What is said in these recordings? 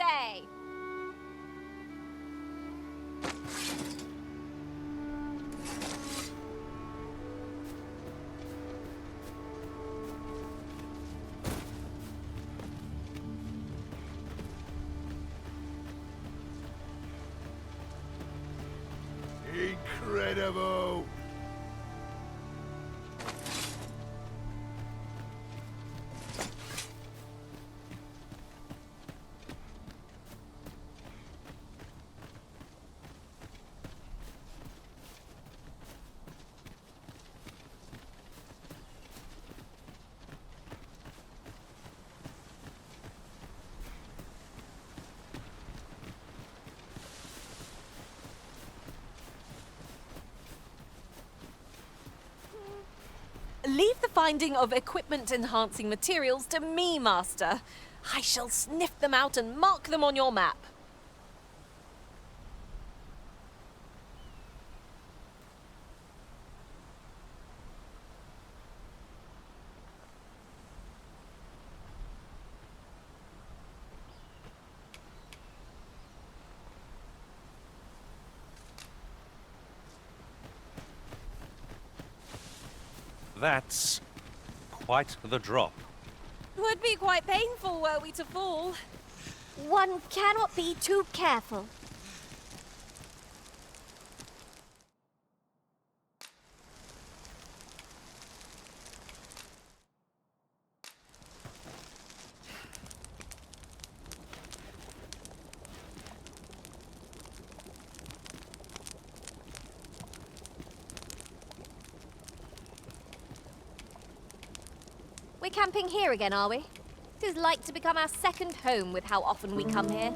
way! Incredible! Leave the finding of equipment-enhancing materials to me, Master. I shall sniff them out and mark them on your map. That's quite the drop. Would be quite painful were we to fall. One cannot be too careful. We're camping here again, are we? It is like to become our second home with how often we come here.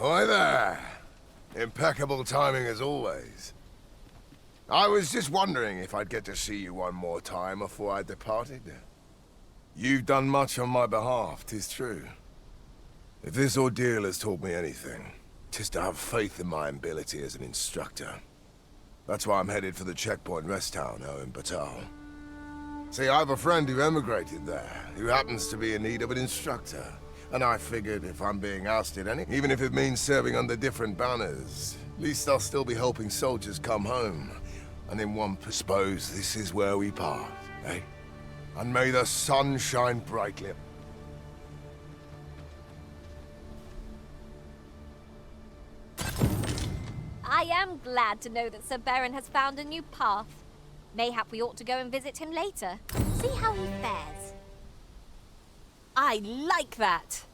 Hi there! Impeccable timing as always. I was just wondering if I'd get to see you one more time before I departed. You've done much on my behalf, 'tis true. If this ordeal has taught me anything, 'tis to have faith in my ability as an instructor. That's why I'm headed for the checkpoint rest town out in Batal. See, I have a friend who emigrated there, who happens to be in need of an instructor. And I figured if I'm being ousted even if it means serving under different banners, at least I'll still be helping soldiers come home. And in one suppose this is where we part, eh? And may the sun shine brightly. I am glad to know that Sir Baron has found a new path. Mayhap we ought to go and visit him later. See how he fares. I like that!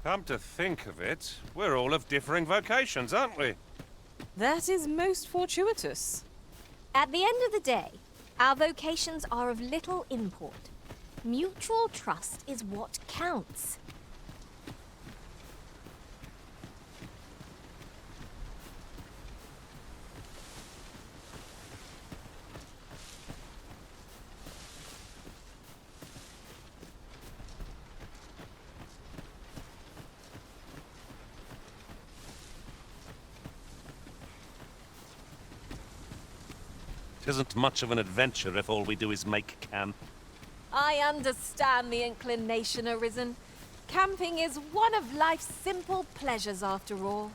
Come to think of it, we're all of differing vocations, aren't we? That is most fortuitous. At the end of the day, our vocations are of little import. Mutual trust is what counts. It isn't much of an adventure if all we do is make camp. I understand the inclination arisen. Camping is one of life's simple pleasures after all.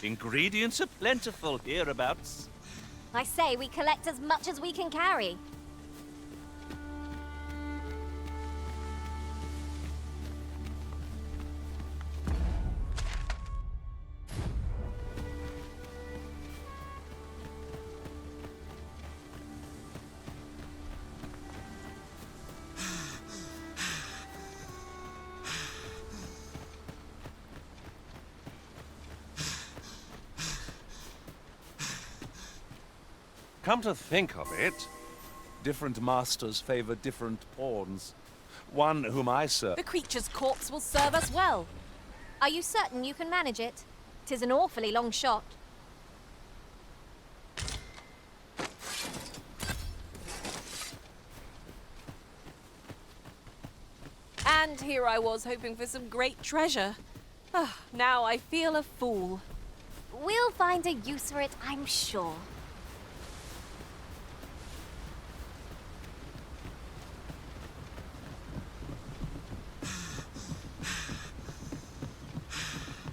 Ingredients are plentiful hereabouts. I say we collect as much as we can carry. Come to think of it, Different masters favor different pawns. One whom I serve. The creature's corpse will serve us well. Are you certain you can manage it? 'Tis an awfully long shot. And here I was hoping for some great treasure. Ah, now I feel a fool. We'll find a use for it, I'm sure.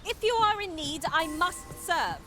If you are in need, I must serve.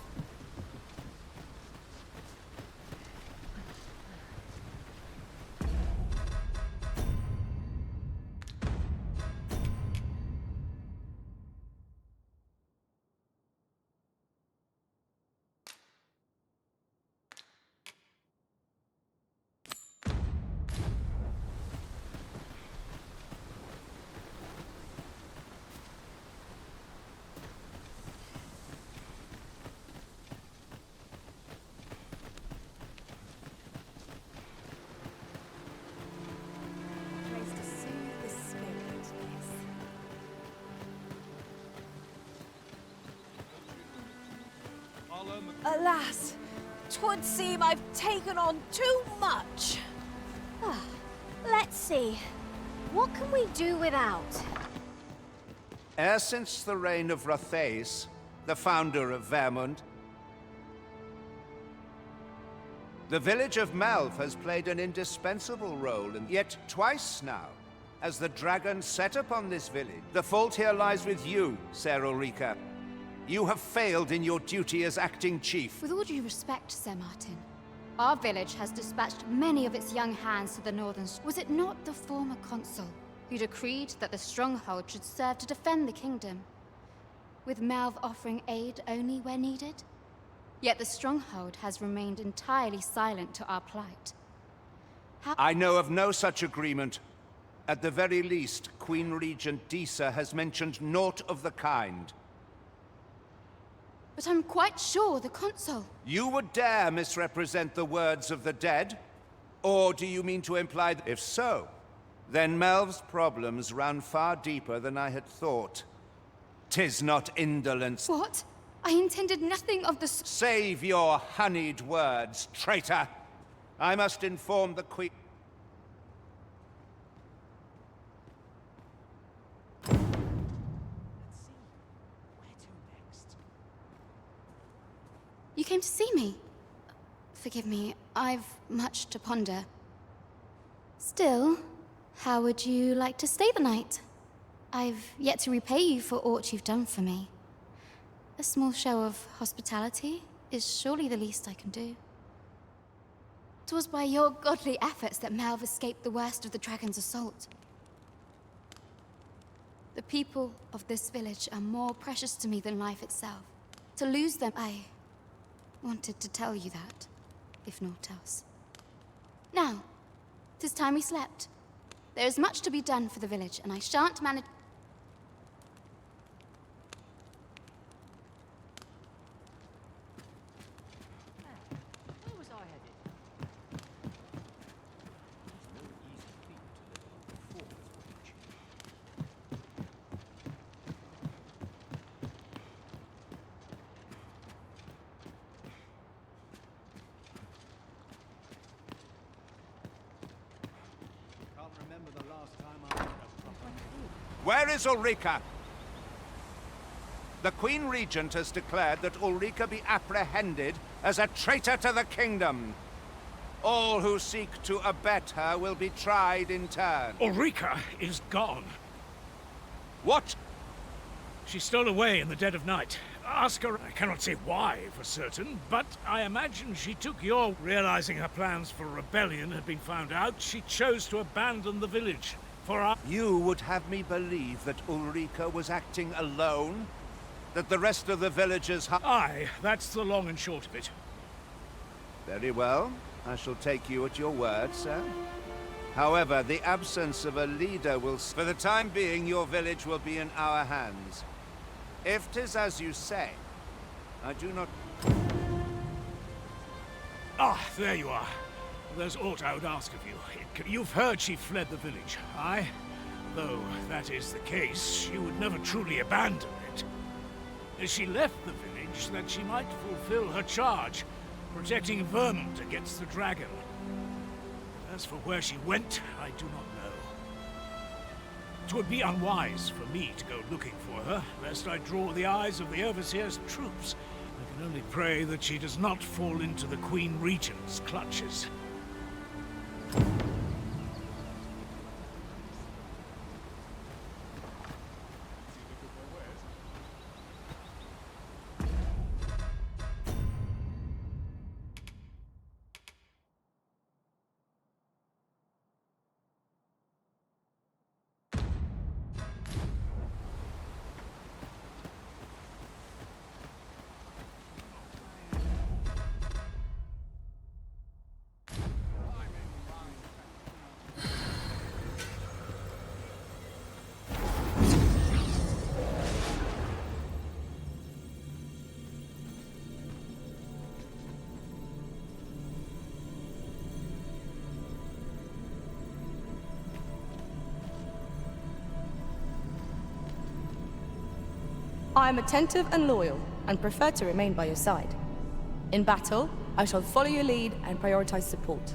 Place to soothe the spirit, yes. Alas, 'twould seem I've taken on too much. Let's see. What can we do without? E'er since the reign of Rothaeus, the founder of Vermund, the village of Malv has played an indispensable role, and yet twice now, as the dragon set upon this village. The fault here lies with you, Ser Ulrika. You have failed in your duty as acting chief. With all due respect, Sir Martin, our village has dispatched many of its young hands to the northern... Was it not the former consul who decreed that the stronghold should serve to defend the kingdom, with Malv offering aid only where needed? Yet the stronghold has remained entirely silent to our plight. I know of no such agreement. At the very least, Queen Regent Disa has mentioned naught of the kind. But I'm quite sure the consul... You would dare misrepresent the words of the dead? Or do you mean to imply that if so, then Melv's problems run far deeper than I had thought? 'Tis not indolence. What? I intended nothing of the... Save your honeyed words, traitor! I must inform the Queen... You came to see me? Forgive me, I've much to ponder. Still, how would you like to stay the night? I've yet to repay you for aught you've done for me. A small show of hospitality is surely the least I can do. 'Twas by your godly efforts that Malv escaped the worst of the dragon's assault. The people of this village are more precious to me than life itself. To lose them, I wanted to tell you that, if naught else. Now, 'tis time we slept. There is much to be done for the village, and I shan't manage... Where is Ulrika? The Queen Regent has declared that Ulrika be apprehended as a traitor to the kingdom. All who seek to abet her will be tried in turn. Ulrika is gone. What? She stole away in the dead of night. Ask her. I cannot say why for certain, but I imagine she took your... Realizing her plans for rebellion had been found out, she chose to abandon the village. For our... You would have me believe that Ulrika was acting alone? That the rest of the villagers... Aye, that's the long and short of it. Very well. I shall take you at your word, sir. However, the absence of a leader will... For the time being, your village will be in our hands. If 'tis as you say, I do not... Ah, there you are. There's aught I would ask of you. You've heard she fled the village, aye? Though that is the case, you would never truly abandon it. She left the village that she might fulfill her charge, protecting Vermont against the dragon. As for where she went, I do not know. 'Twould be unwise for me to go looking for her, lest I draw the eyes of the Overseer's troops. I can only pray that she does not fall into the Queen Regent's clutches. I am attentive and loyal, and prefer to remain by your side. In battle, I shall follow your lead and prioritize support.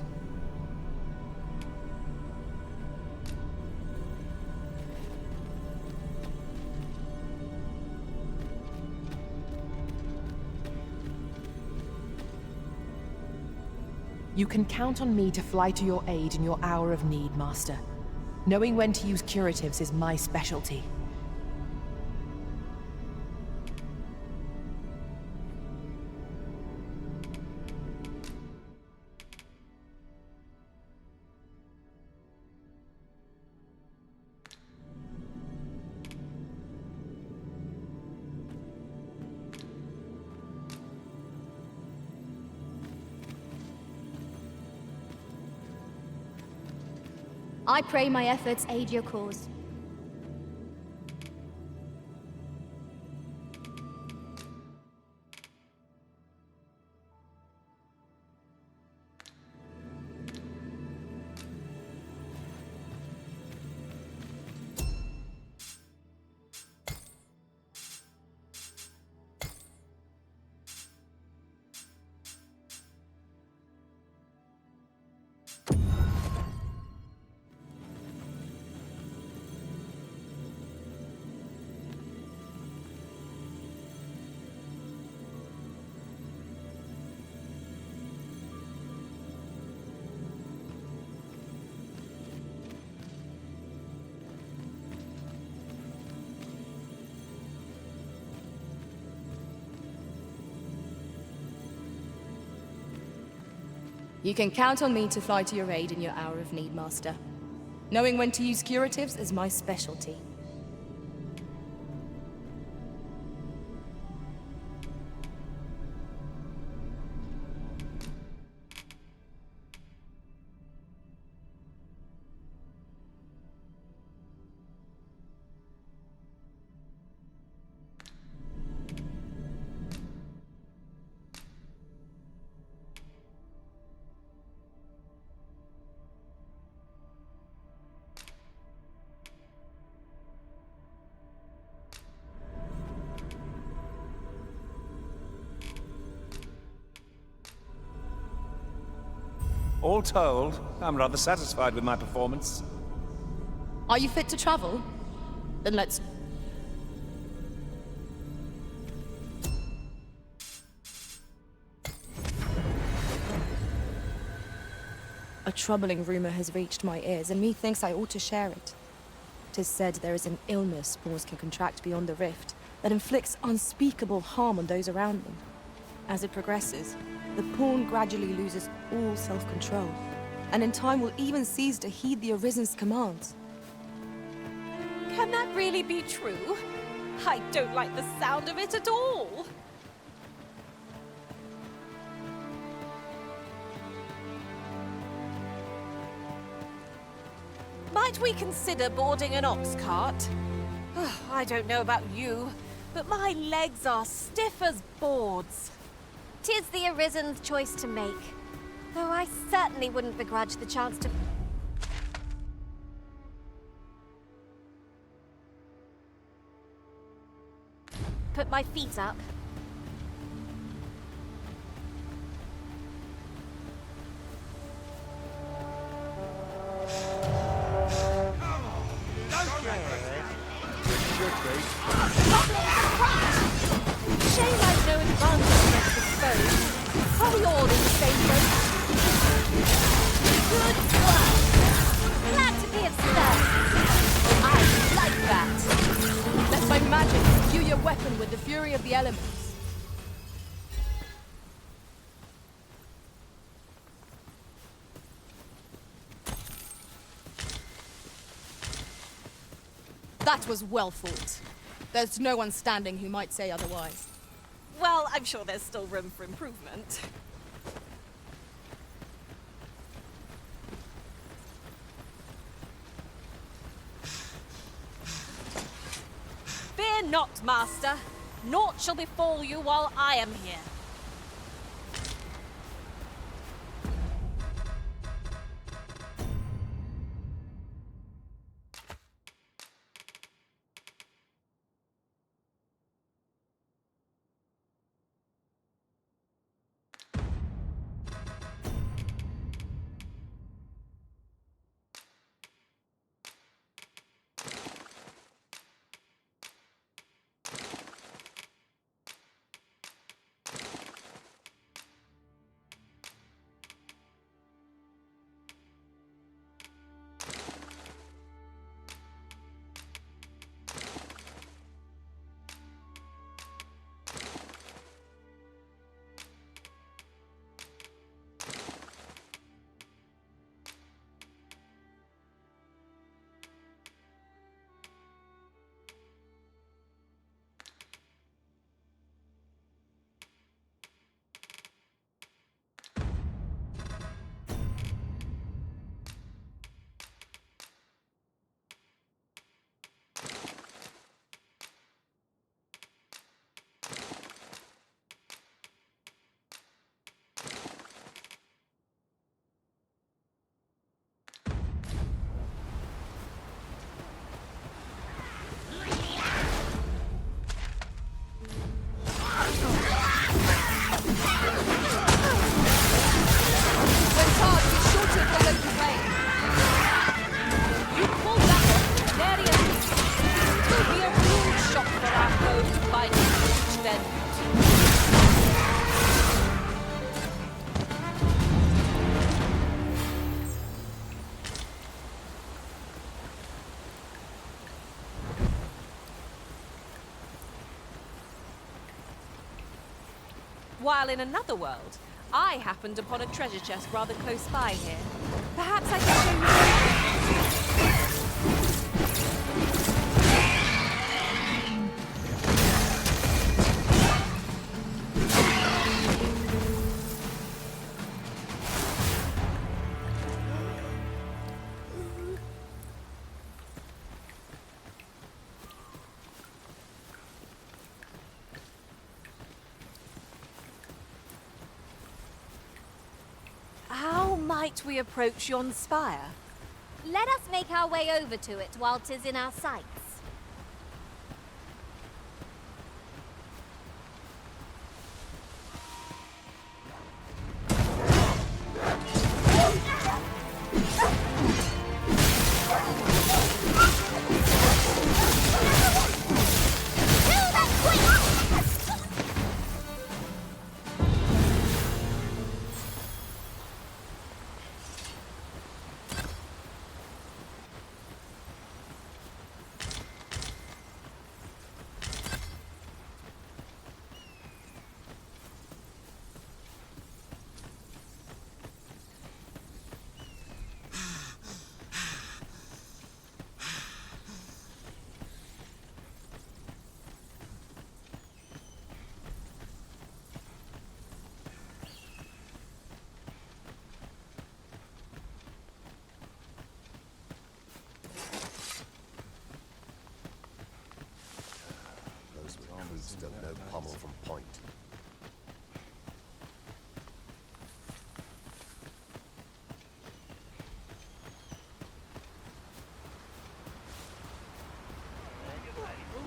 You can count on me to fly to your aid in your hour of need, Master. Knowing when to use curatives is my specialty. I pray my efforts aid your cause. You can count on me to fly to your aid in your hour of need, Master. Knowing when to use curatives is my specialty. All told, I'm rather satisfied with my performance. Are you fit to travel? Then let's... A troubling rumor has reached my ears, and methinks I ought to share it. 'Tis said there is an illness pawns can contract beyond the rift that inflicts unspeakable harm on those around them. As it progresses, the pawn gradually loses all self-control, and in time will even cease to heed the Arisen's commands. Can that really be true? I don't like the sound of it at all. Might we consider boarding an ox cart? I don't know about you, but my legs are stiff as boards. 'Tis the Arisen's choice to make, though I certainly wouldn't begrudge the chance to... put my feet up. Shame I've no advantage against the foes. Are we all in the same boat? Good work! Glad to be of service. I like that. Let my magic imbue your weapon with the fury of the elements. That was well fought. There's no one standing who might say otherwise. Well, I'm sure there's still room for improvement. Fear not, Master. Naught shall befall you while I am here. While in another world, I happened upon a treasure chest rather close by here. Perhaps I can show you. How might we approach yon spire? Let us make our way over to it while 'tis in our sights.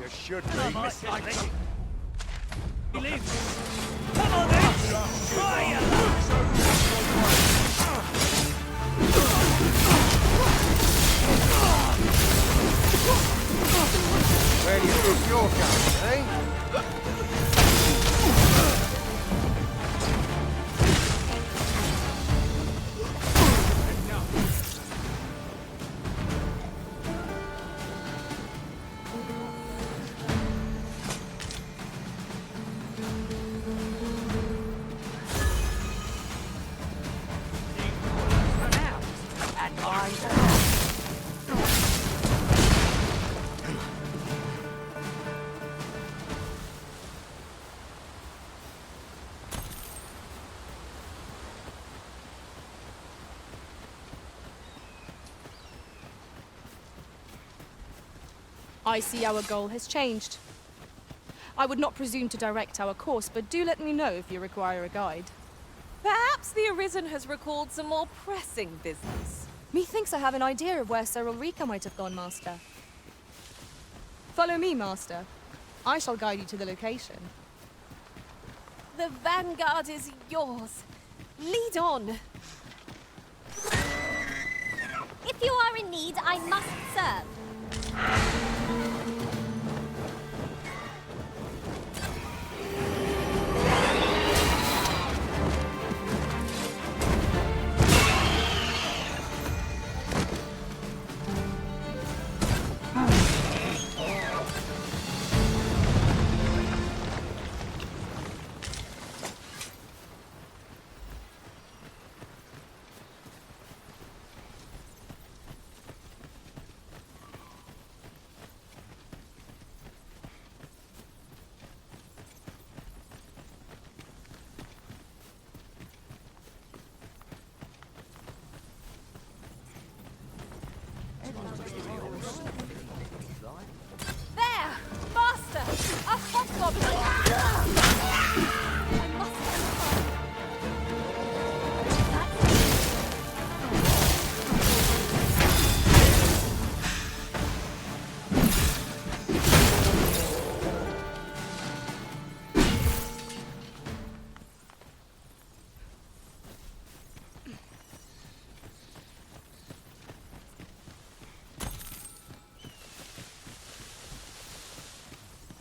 You should be. Come on, then! Fire! Where do you think you're going, eh? I see our goal has changed. I would not presume to direct our course, but do let me know if you require a guide. Perhaps the Arisen has recalled some more pressing business. Methinks I have an idea of where Sir Ulrika might have gone, Master. Follow me, Master. I shall guide you to the location. The vanguard is yours. Lead on. If you are in need, I must serve. There! Master! A hobgoblin! I must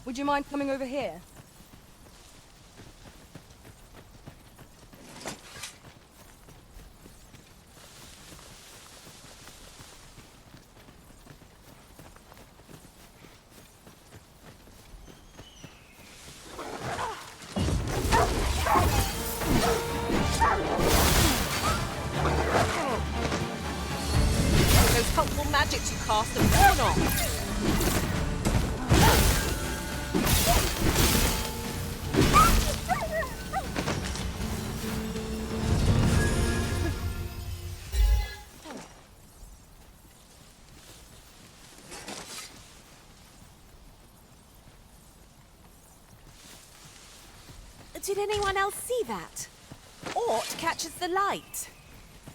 Would you mind coming over here? those helpful magics you cast have worn off. Did anyone else see that? Aught catches the light.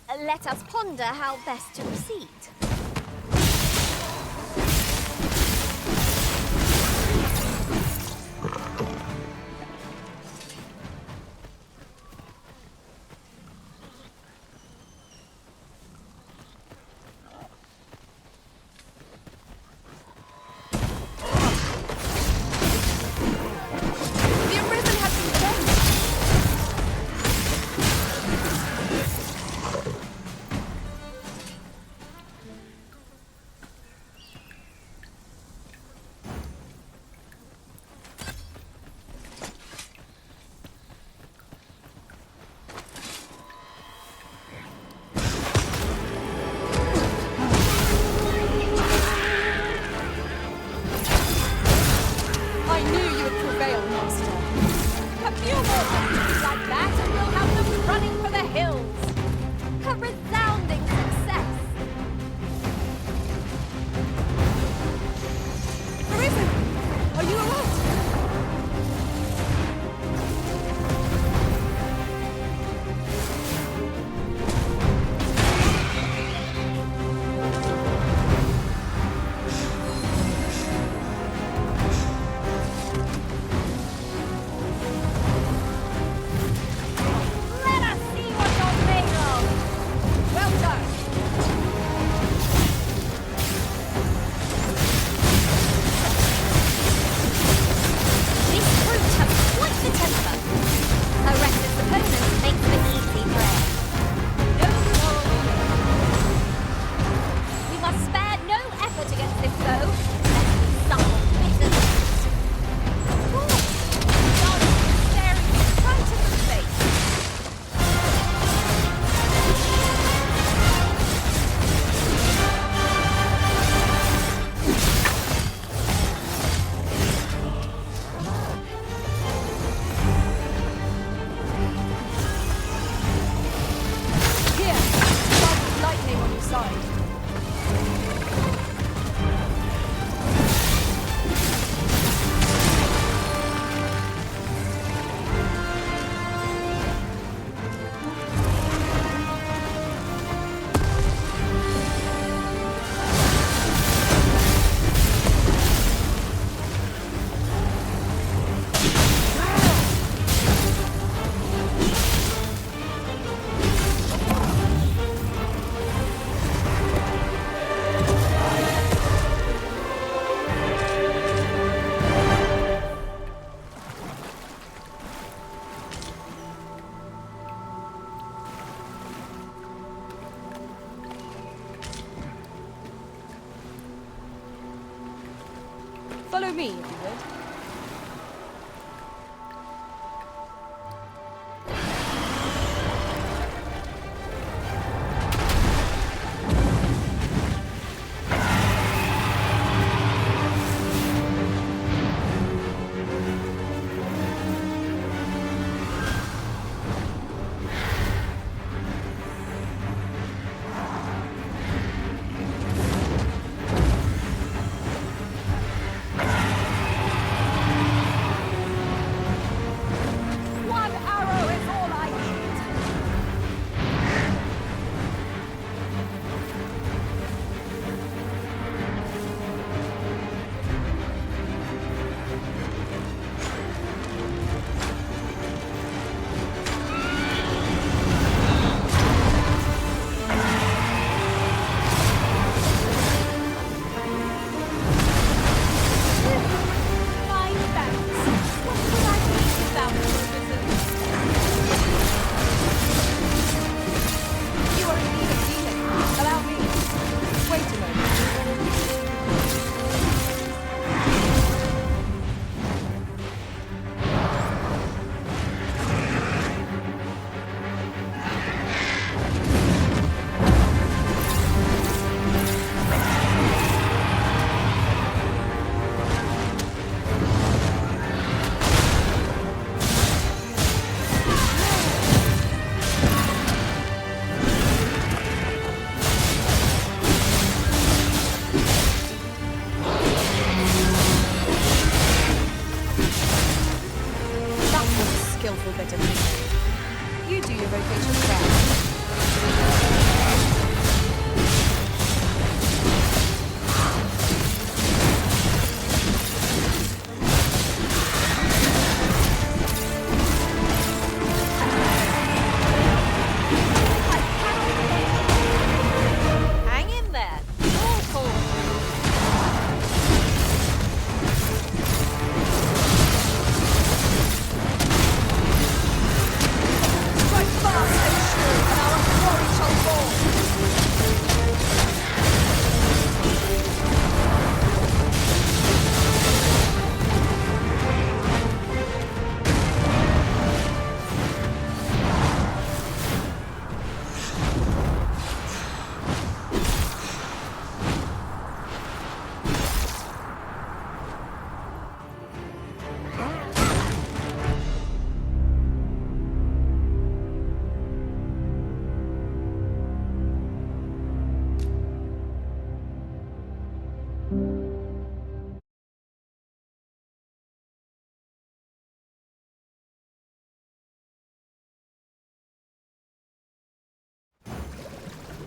Let us ponder how best to proceed. Follow me, if you would.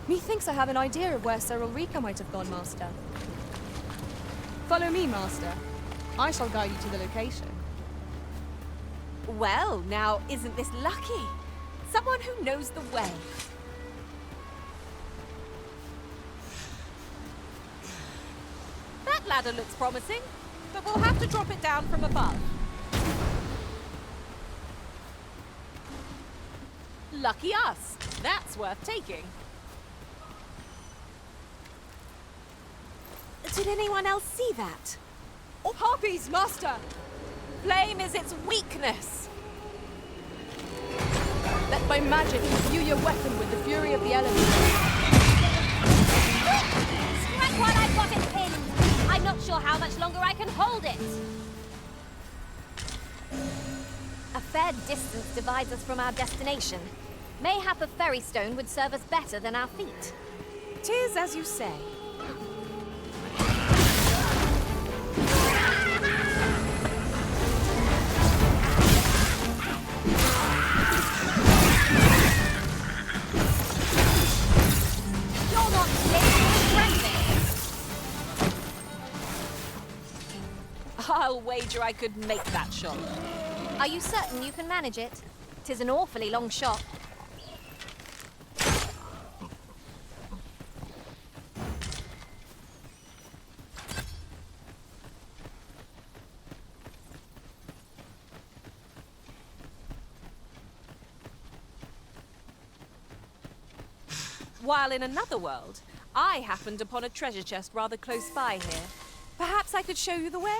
Methinks I have an idea of where Sir Ulrika might have gone, Master. Follow me, Master. I shall guide you to the location. Well, now, isn't this lucky? Someone who knows the way. That ladder looks promising, but we'll have to drop it down from above. Lucky us. That's worth taking. Did anyone else see that? Oh, harpies, Master! Flame is its weakness. Let my magic imbue your weapon with the fury of the elements. Strike while I've got it pinned! I'm not sure how much longer I can hold it! A fair distance divides us from our destination. Mayhap a ferry stone would serve us better than our feet. 'Tis as you say. You're not friendly. I'll wager I could make that shot. Are you certain you can manage it? 'Tis an awfully long shot. While in another world, I happened upon a treasure chest rather close by here. Perhaps I could show you the way?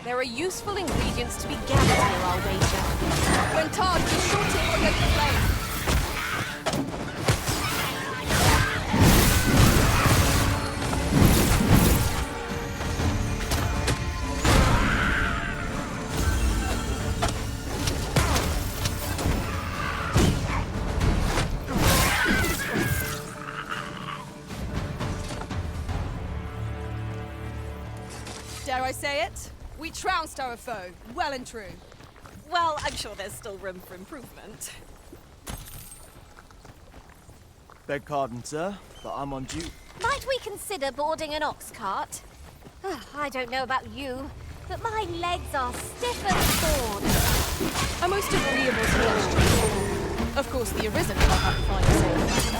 There are useful ingredients to be gathered here, I'll wager. When Todd, be sure to create the flame. Dare I say it? We trounced our foe, well and true. Well, I'm sure there's still room for improvement. Beg pardon, sir, but I'm on duty. Might we consider boarding an ox cart? I don't know about you, but my legs are stiff as boards. A most agreeable suggestion. Of course, the Arisen will have to find a safe master.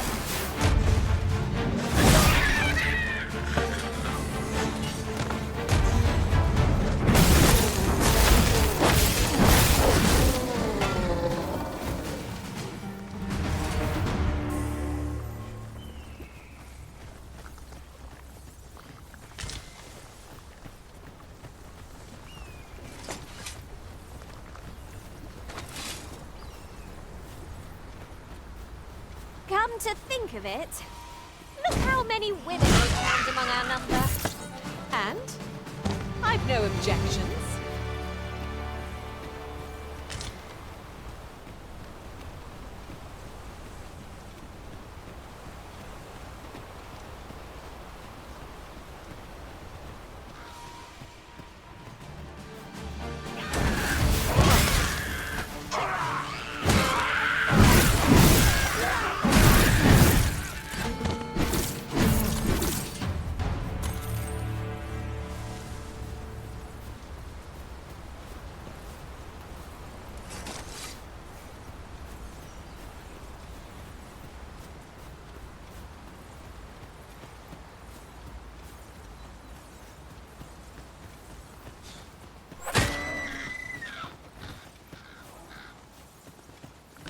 Come to think of it, look how many women we found among our number. And I've no objections.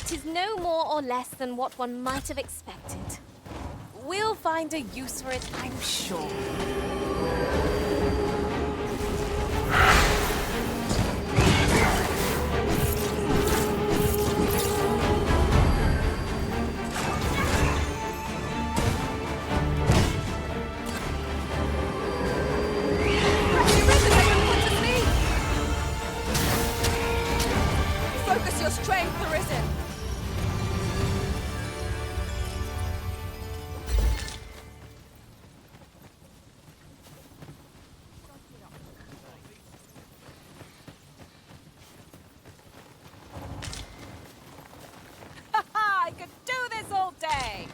It is no more or less than what one might have expected. We'll find a use for it, I'm sure. Focus your strength, Arisen. I could do this all day!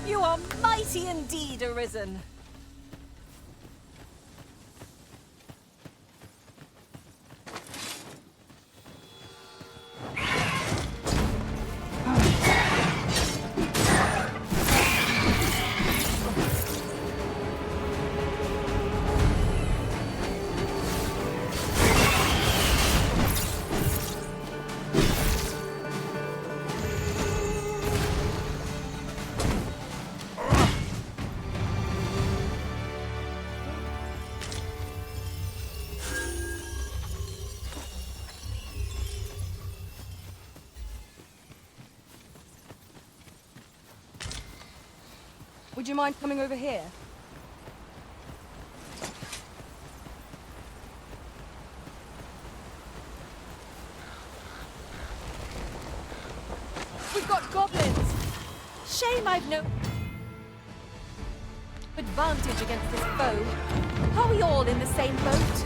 You are mighty indeed, Arisen. Would you mind coming over here? We've got goblins! Shame I've no advantage against this foe. Are we all in the same boat?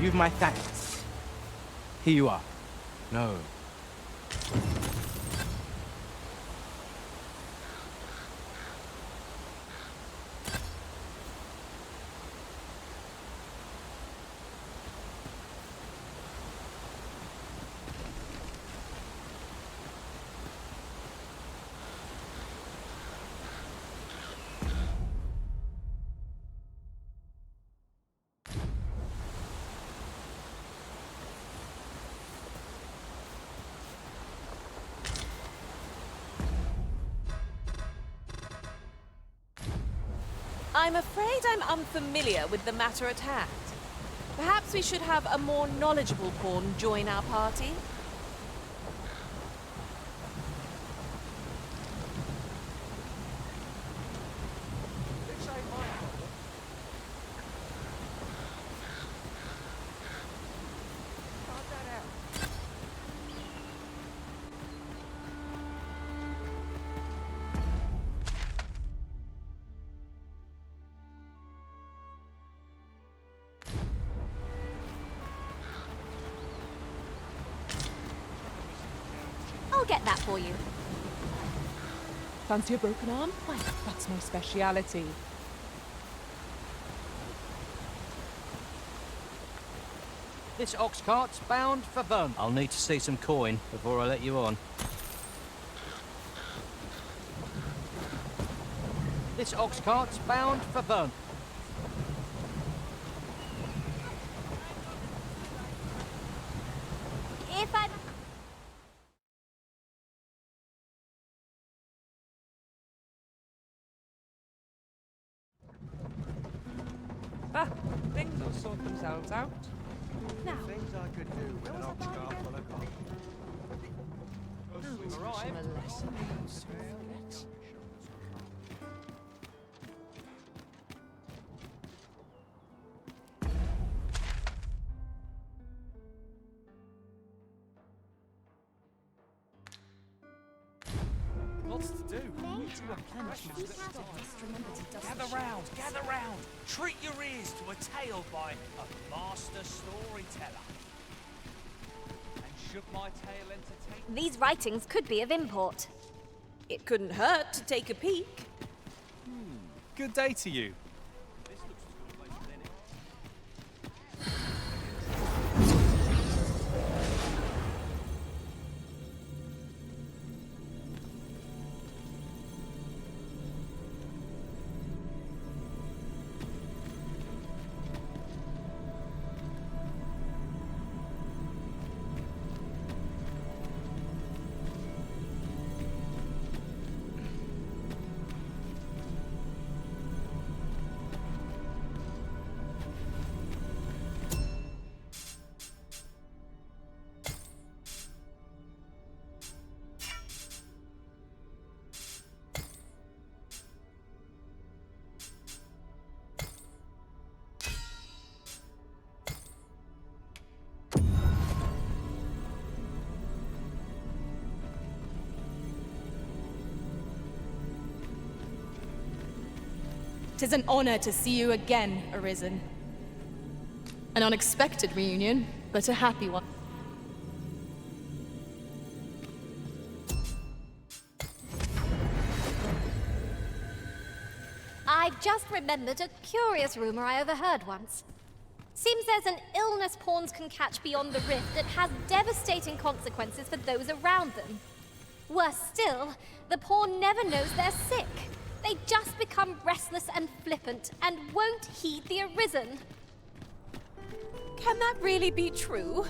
You've my thanks. Here you are. No. I'm afraid I'm unfamiliar with the matter at hand. Perhaps we should have a more knowledgeable pawn join our party? I'll get that for you. Fancy a broken arm? Why, that's my speciality. This ox cart's bound for Bern. I'll need to see some coin before I let you on. This ox cart's bound for Bern. If I'm... Things will sort themselves out. Now, Things I could do with an ox cart full of gold. Lots to do. Gather round. Treat your ears to a tale by a master storyteller. And should my tale entertain? these writings could be of import. It couldn't hurt to take a peek. Good day to you. Tis an honor to see you again, Arisen. An unexpected reunion, but a happy one. I've just remembered a curious rumor I overheard once. Seems there's an illness pawns can catch beyond the rift that has devastating consequences for those around them. Worse still, the pawn never knows they're sick. They just become restless and flippant and won't heed the Arisen. Can that really be true?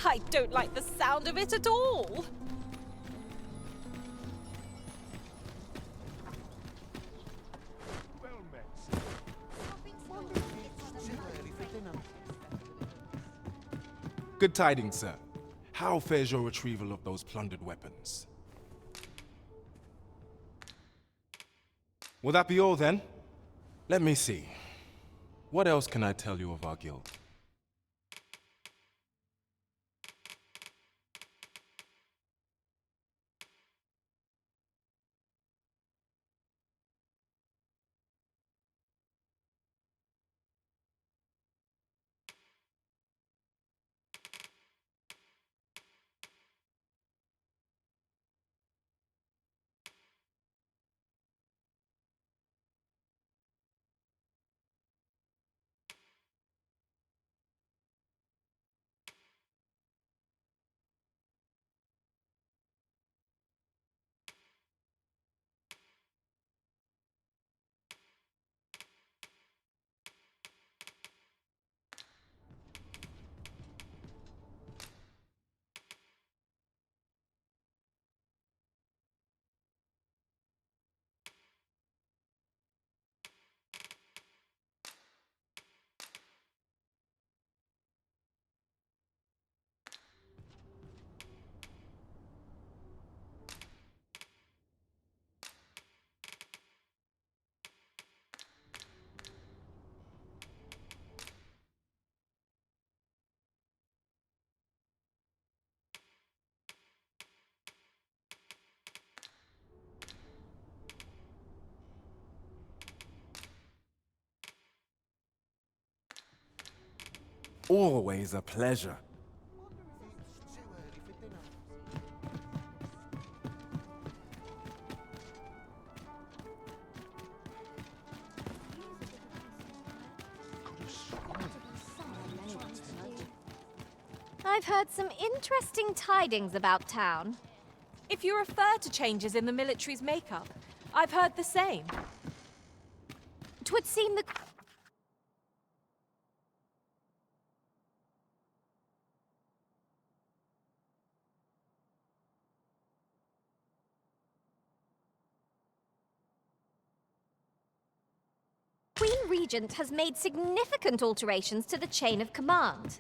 I don't like the sound of it at all. Good tidings, sir. How fares your retrieval of those plundered weapons? Will that be all, then? Let me see. What else can I tell you of our guild? always a pleasure. I've heard some interesting tidings about town. If you refer to changes in the military's makeup, I've heard the same. 'Twould seem the Queen Regent has made significant alterations to the chain of command.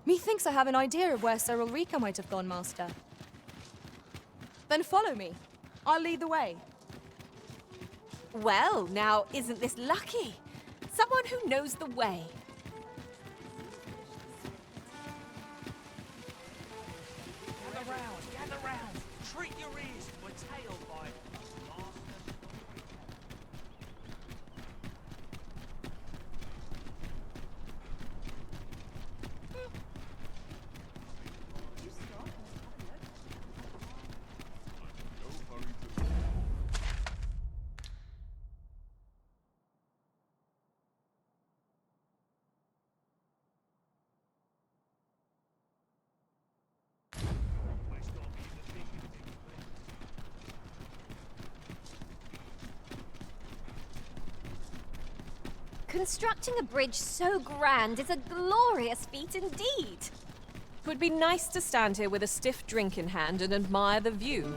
Methinks I have an idea of where Sir Ulrika might have gone, Master. Then follow me. I'll lead the way. Well, now, isn't this lucky? Someone who knows the way. Gather round. Treat your ears to a tale by a master Constructing a bridge so grand is a glorious feat indeed. It would be nice to stand here with a stiff drink in hand and admire the view.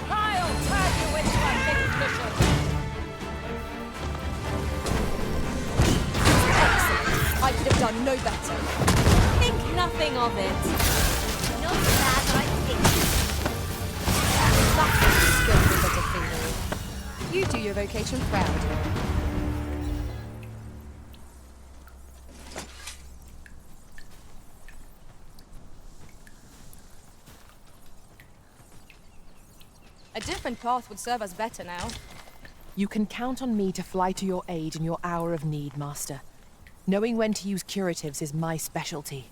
I'll turn you into a big cushion! Excellent. I could have done no better. Think nothing of it. Not bad, I think. That's a skillful bit of thievery. You do your vocation proud. A different path would serve us better now. You can count on me to fly to your aid in your hour of need, Master. Knowing when to use curatives is my specialty.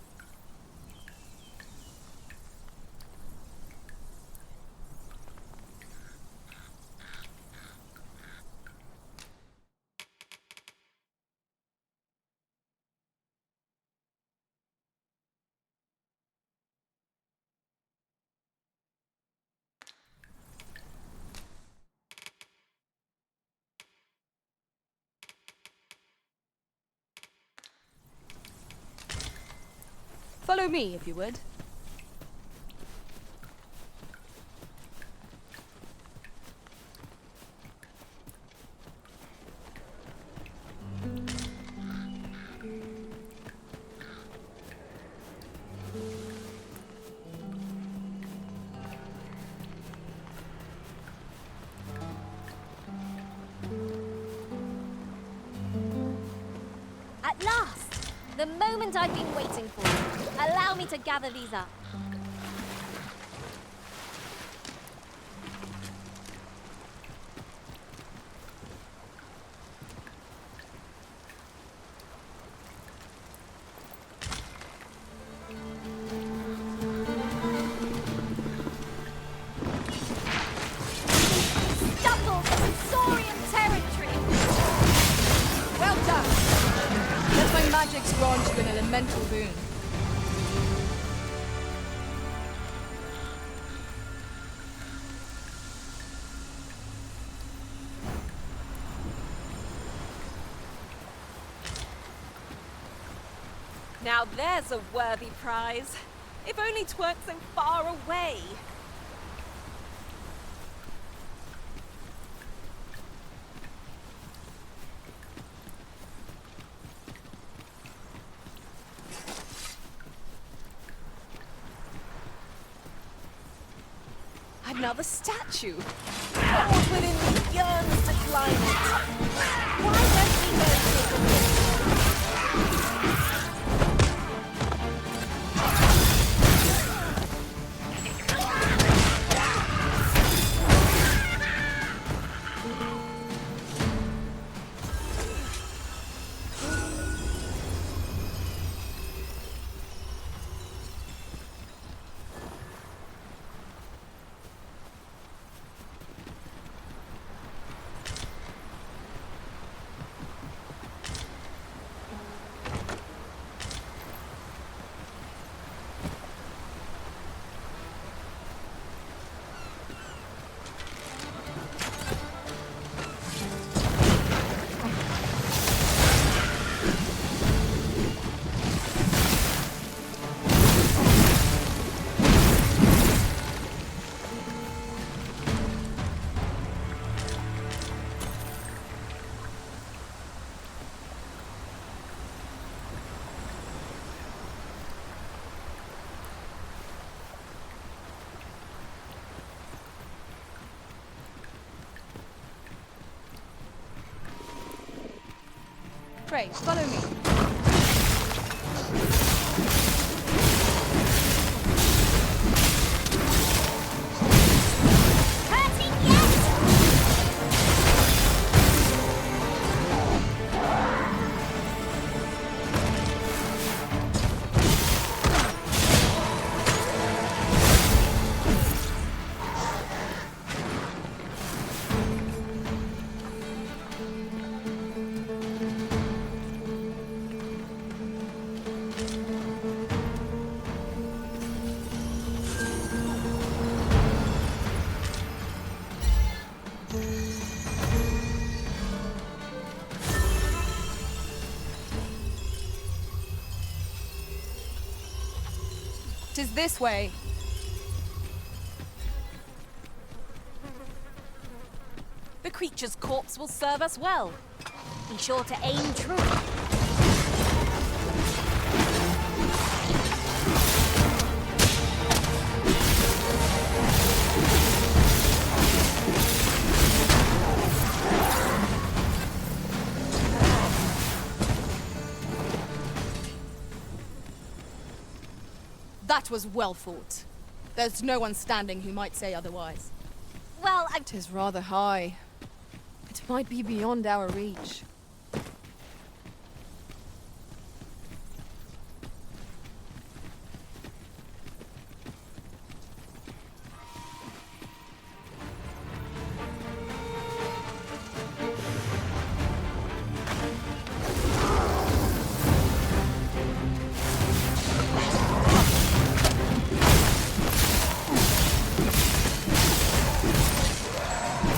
Follow me, if you would. At last! The moment I've been waiting for. Allow me to gather these up. Stumbled into Saurian territory! Well done! Let my magics grant you an elemental boon. Now there's a worthy prize. If only 'tweren't so far away. Another statue. What within me yearns to climb it. Why don't we go take a look? pray, follow me. Hurting yet? Tis this way. The creature's corpse will serve us well. Be sure to aim true. That was well fought. There's no one standing who might say otherwise. Well, Tis rather high. It might be beyond our reach.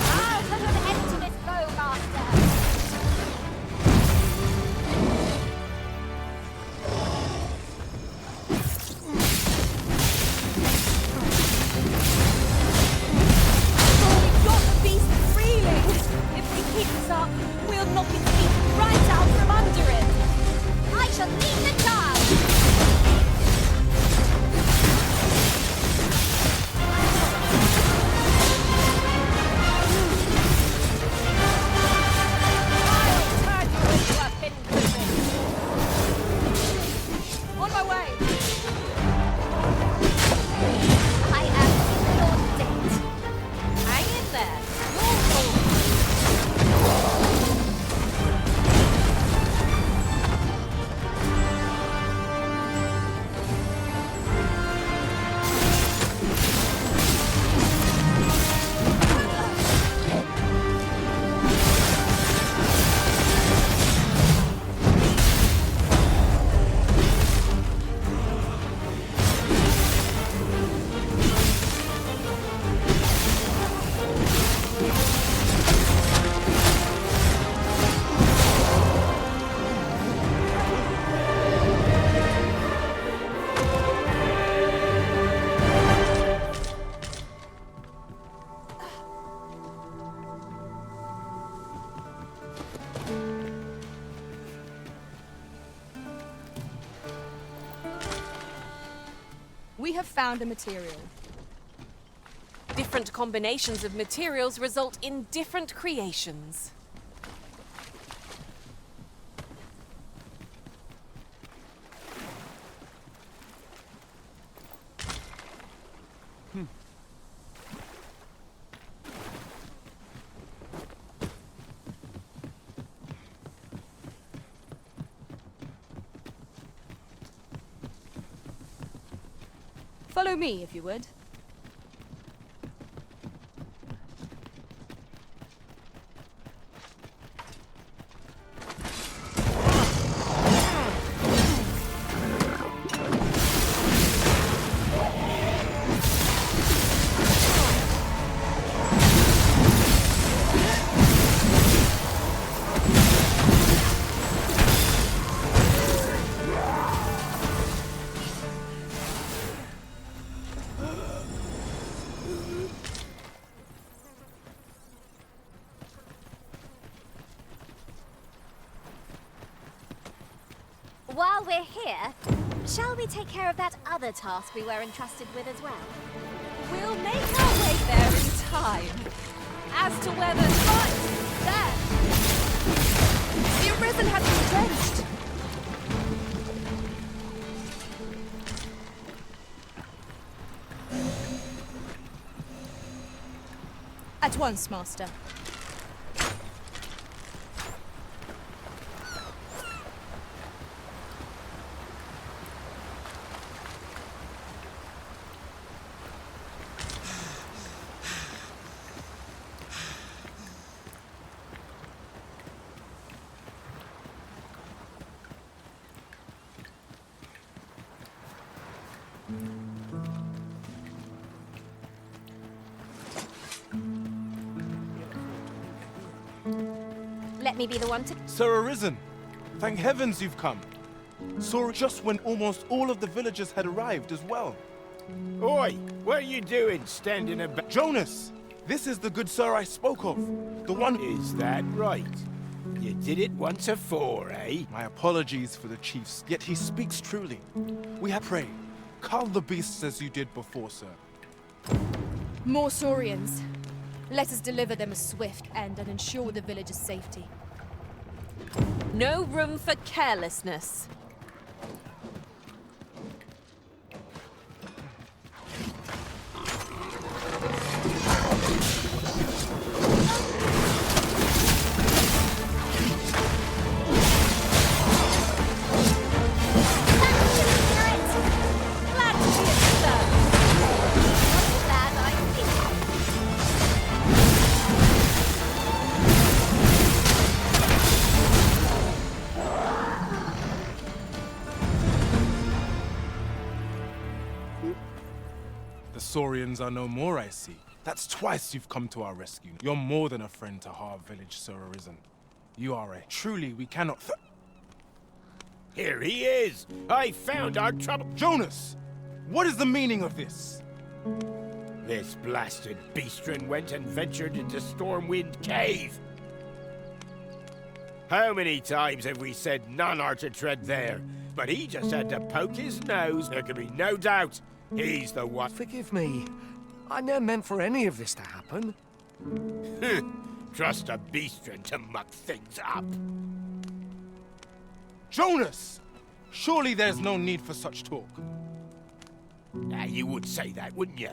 I'll put an end to this bow, Master. We've got the beast freely! If we keep this up, we'll knock its feet right out from under it! I shall lead the charge. I'll turn you into a pinprick! On my way! I am your date. Hang in there! You're cool. We have found a material. Different combinations of materials result in different creations. Follow me, if you would. While we're here, shall we take care of that other task we were entrusted with as well? We'll make our way there in time. As to whether... Right, there! The Arisen has been drenched! At once, Master. Let me be the one to... Sir Arisen, thank heavens you've come. Saw it just when almost all of the villagers had arrived as well. Oi, what are you doing standing about? Jonas, this is the good sir I spoke of. The one... Is that right? You did it once afore, eh? My apologies for the chiefs, yet he speaks truly. We have pray. Cull the beasts as you did before, sir. More Saurians. Let us deliver them a swift end and ensure the village's safety. No room for carelessness. The Saurians are no more, I see. That's twice you've come to our rescue. You're more than a friend to Har Village, Sir Arisen. You are a... Truly, we cannot... Here he is! I found our trouble... Jonas! What is the meaning of this? This blasted beastren went and ventured into Stormwind Cave. How many times have we said none are to tread there? But he just had to poke his nose. There can be no doubt he's the one. Forgive me. I never meant for any of this to happen. Trust a beastren to muck things up. Jonas! Surely there's no need for such talk. You would say that, wouldn't you?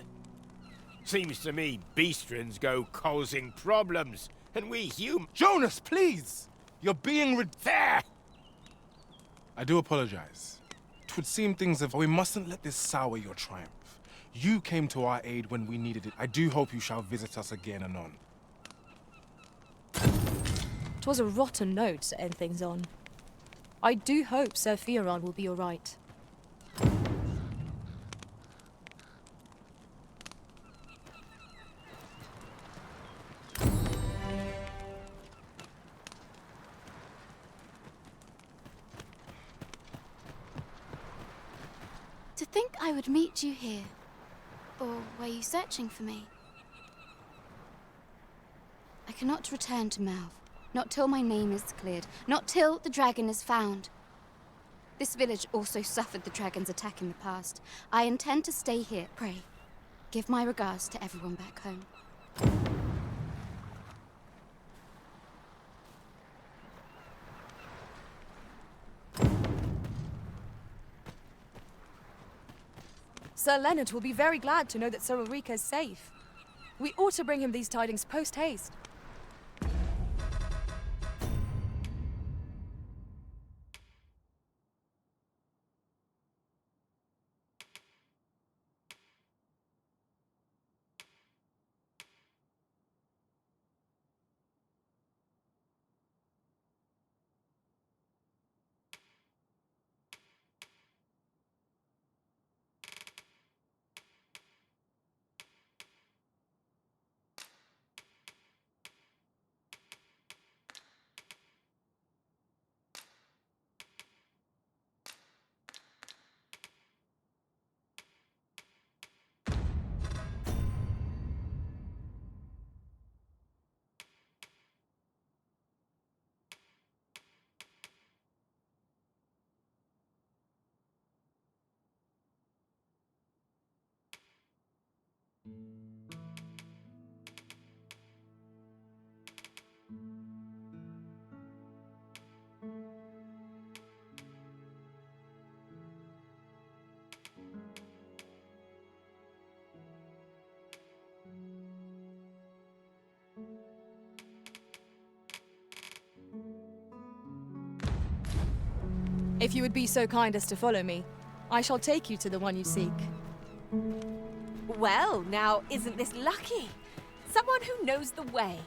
Seems to me beastrens go causing problems, and we Jonas, please! You're being There! I do apologize. 'Twould seem things have... We mustn't let this sour your triumph. You came to our aid when we needed it. I do hope you shall visit us again anon. 'Twas a rotten note to end things on. I do hope Sir Fioran will be all right. To think I would meet you here. Or were you searching for me? I cannot return to Malv. Not till my name is cleared. Not till the dragon is found. This village also suffered the dragon's attack in the past. I intend to stay here. Pray, give my regards to everyone back home. Sir Leonard will be very glad to know that Sir Ulrika is safe. We ought to bring him these tidings post-haste. If you would be so kind as to follow me, I shall take you to the one you seek. Well, now, isn't this lucky? Someone who knows the way.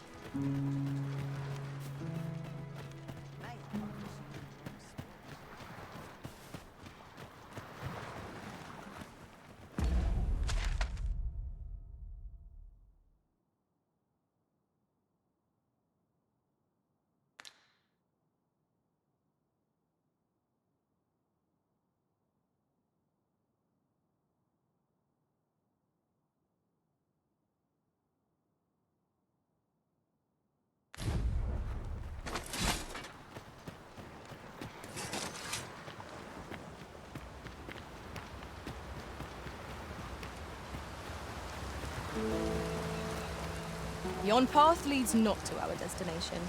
Yon path leads not to our destination.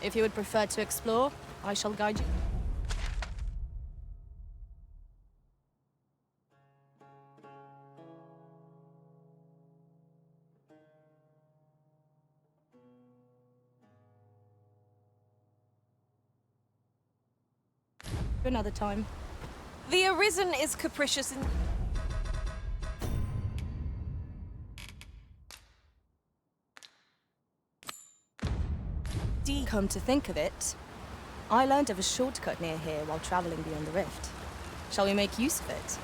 If you would prefer to explore, I shall guide you. Another time. The Arisen is capricious and... Come to think of it, I learned of a shortcut near here while traveling beyond the rift. Shall we make use of it?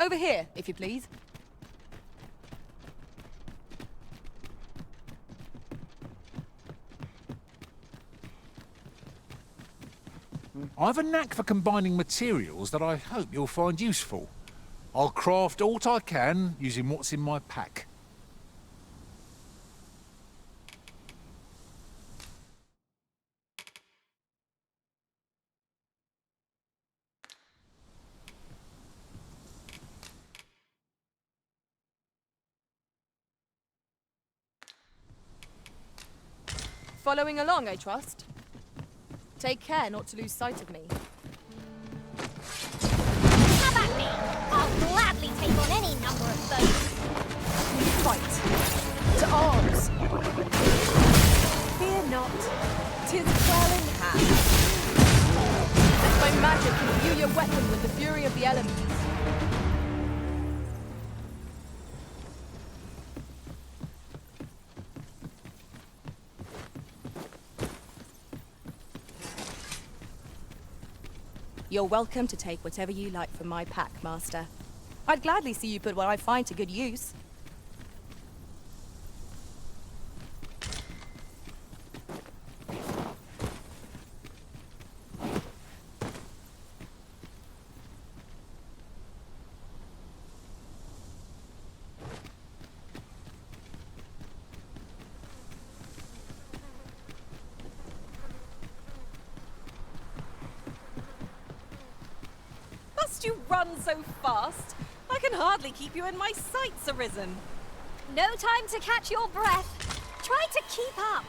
Over here, if you please. I've a knack for combining materials that I hope you'll find useful. I'll craft aught I can using what's in my pack. Following along, I trust. Take care not to lose sight of me. Have at me! I'll gladly take on any number of foes. Fight! To arms! Fear not. 'Tis well in hand. Let my magic imbue your weapon with the fury of the elements. You're welcome to take whatever you like from my pack, Master. I'd gladly see you put what I find to good use. Must you run so fast? I can hardly keep you in my sights, Arisen. No time to catch your breath. Try to keep up.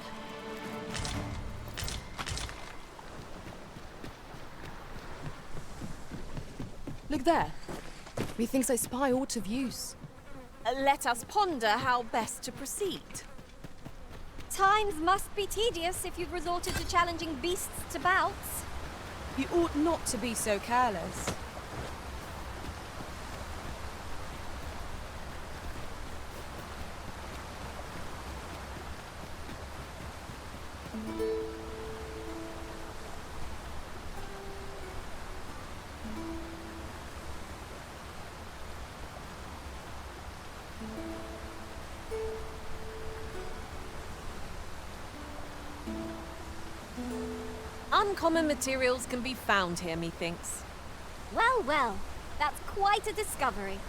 Look there. Methinks I spy aught of use. Let us ponder how best to proceed. Times must be tedious if you've resorted to challenging beasts to bouts. You ought not to be so careless. Uncommon materials can be found here, methinks. Well, well, that's quite a discovery.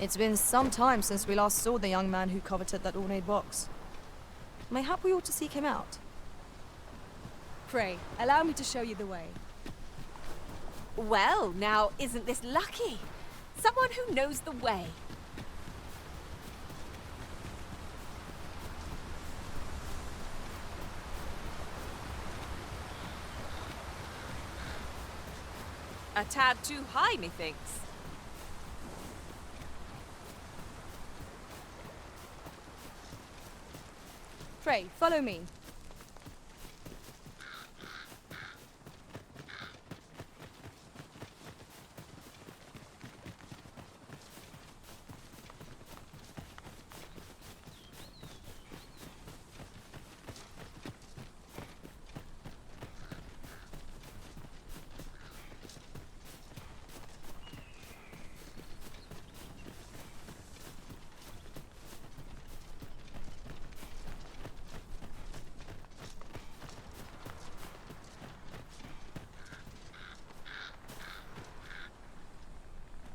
It's been some time since we last saw the young man who coveted that ornate box. Mayhap we ought to seek him out. Pray, allow me to show you the way. Well, now, isn't this lucky? Someone who knows the way. A tad too high, methinks. Pray, follow me.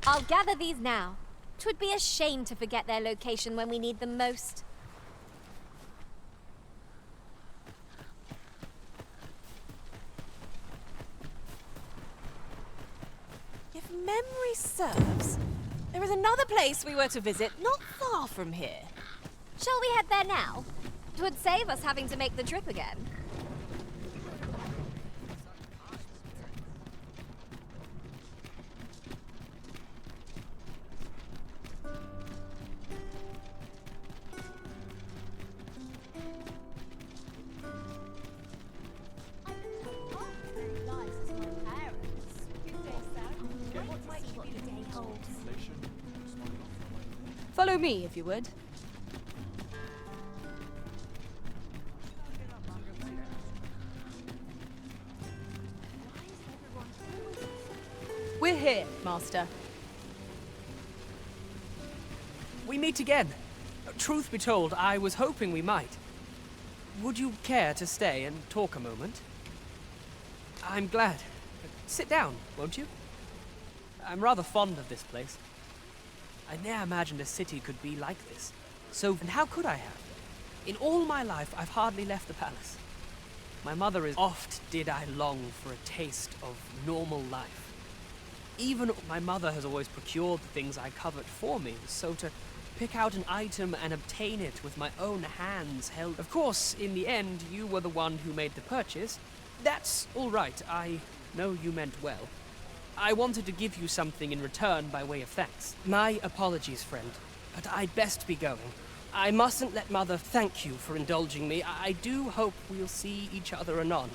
I'll gather these now. 'Twould be a shame to forget their location when we need them most. If memory serves, there is another place we were to visit not far from here. Shall we head there now? 'Twould save us having to make the trip again. Follow me, if you would. We're here, Master. We meet again. Truth be told, I was hoping we might. Would you care to stay and talk a moment? I'm glad. Sit down, won't you? I'm rather fond of this place. I ne'er imagined a city could be like this. So, and how could I have? In all my life, I've hardly left the palace. My mother is oft did I long for a taste of normal life. Even my mother has always procured the things I covet for me, so to pick out an item and obtain it with my own hands held. Of course, in the end, you were the one who made the purchase. That's all right. I know you meant well. I wanted to give you something in return by way of thanks. My apologies, friend, but I'd best be going. I mustn't let Mother thank you for indulging me. I do hope we'll see each other anon.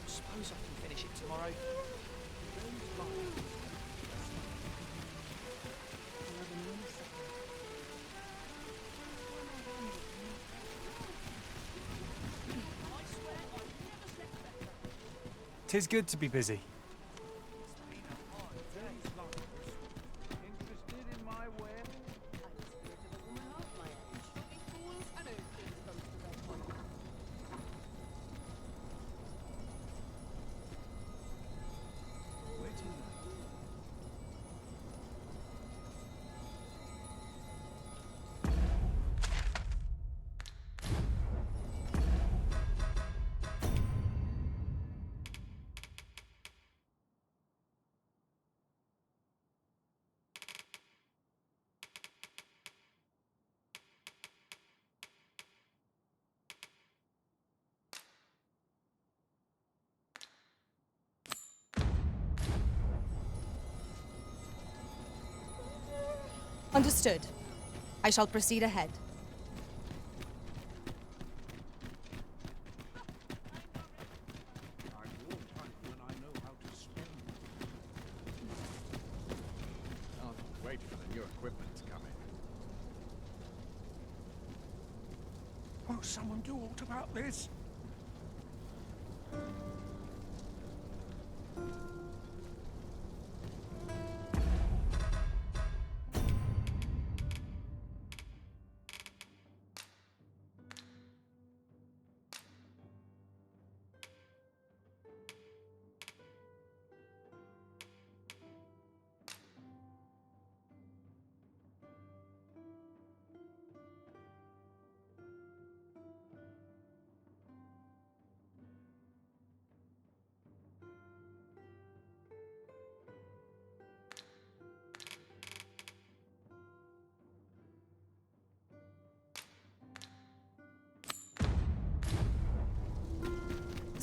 Suppose I can finish it tomorrow. 'Tis good to be busy. Understood. I shall proceed ahead. Wait for the new equipment to come in. Won't someone do aught about this?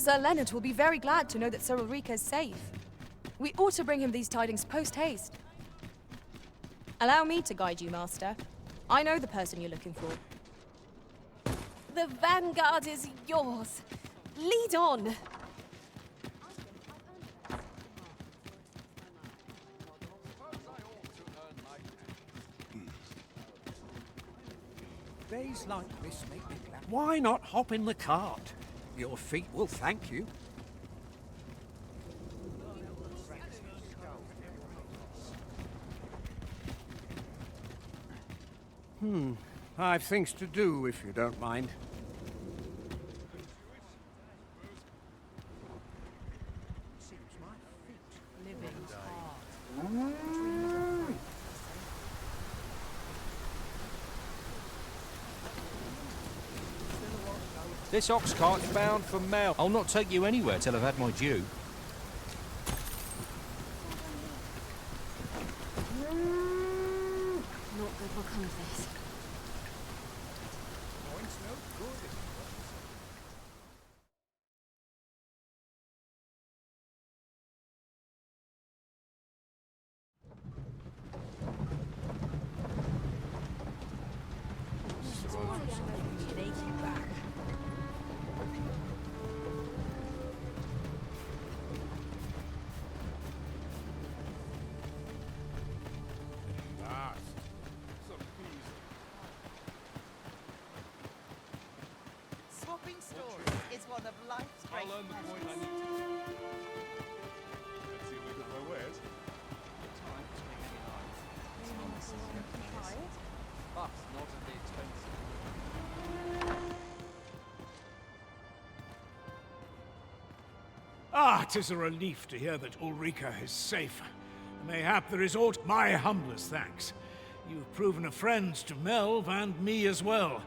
Sir Leonard will be very glad to know that Sir Ulrika is safe. We ought to bring him these tidings post-haste. Allow me to guide you, Master. I know the person you're looking for. The vanguard is yours. Lead on. Days like this make me glad. Why not hop in the cart? Your feet will thank you. I've things to do, if you don't mind. This ox cart's bound for Mel. I'll not take you anywhere till I've had my due. Not good will come of this. Swapping stories is one of life's great pleasures. Let's see if we got my wares. But not at the expense. Ah, 'tis a relief to hear that Ulrika is safe. Mayhap there is aught my humblest thanks. You've proven a friend to Melv and me as well.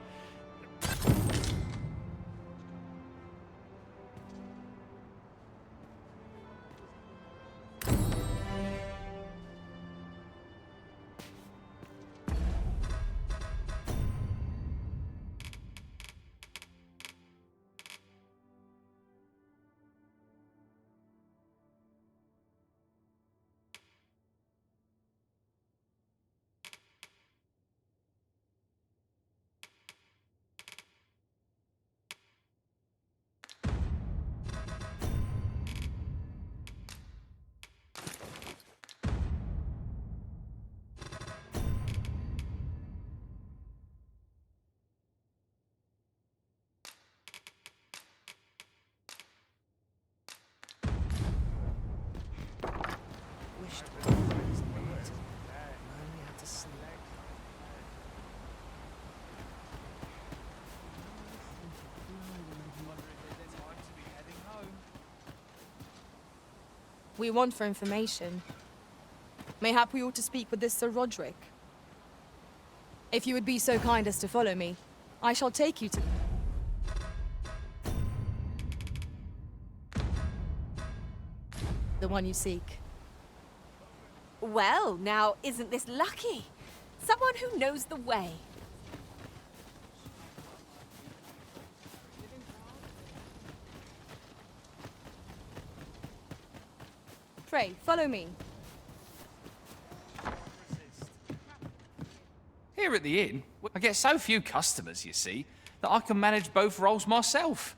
We want for information. Mayhap we ought to speak with this Sir Roderick. If you would be so kind as to follow me, I shall take you to... the one you seek. Well, now, isn't this lucky? Someone who knows the way. Pray, follow me. Here at the inn, I get so few customers, you see, that I can manage both roles myself.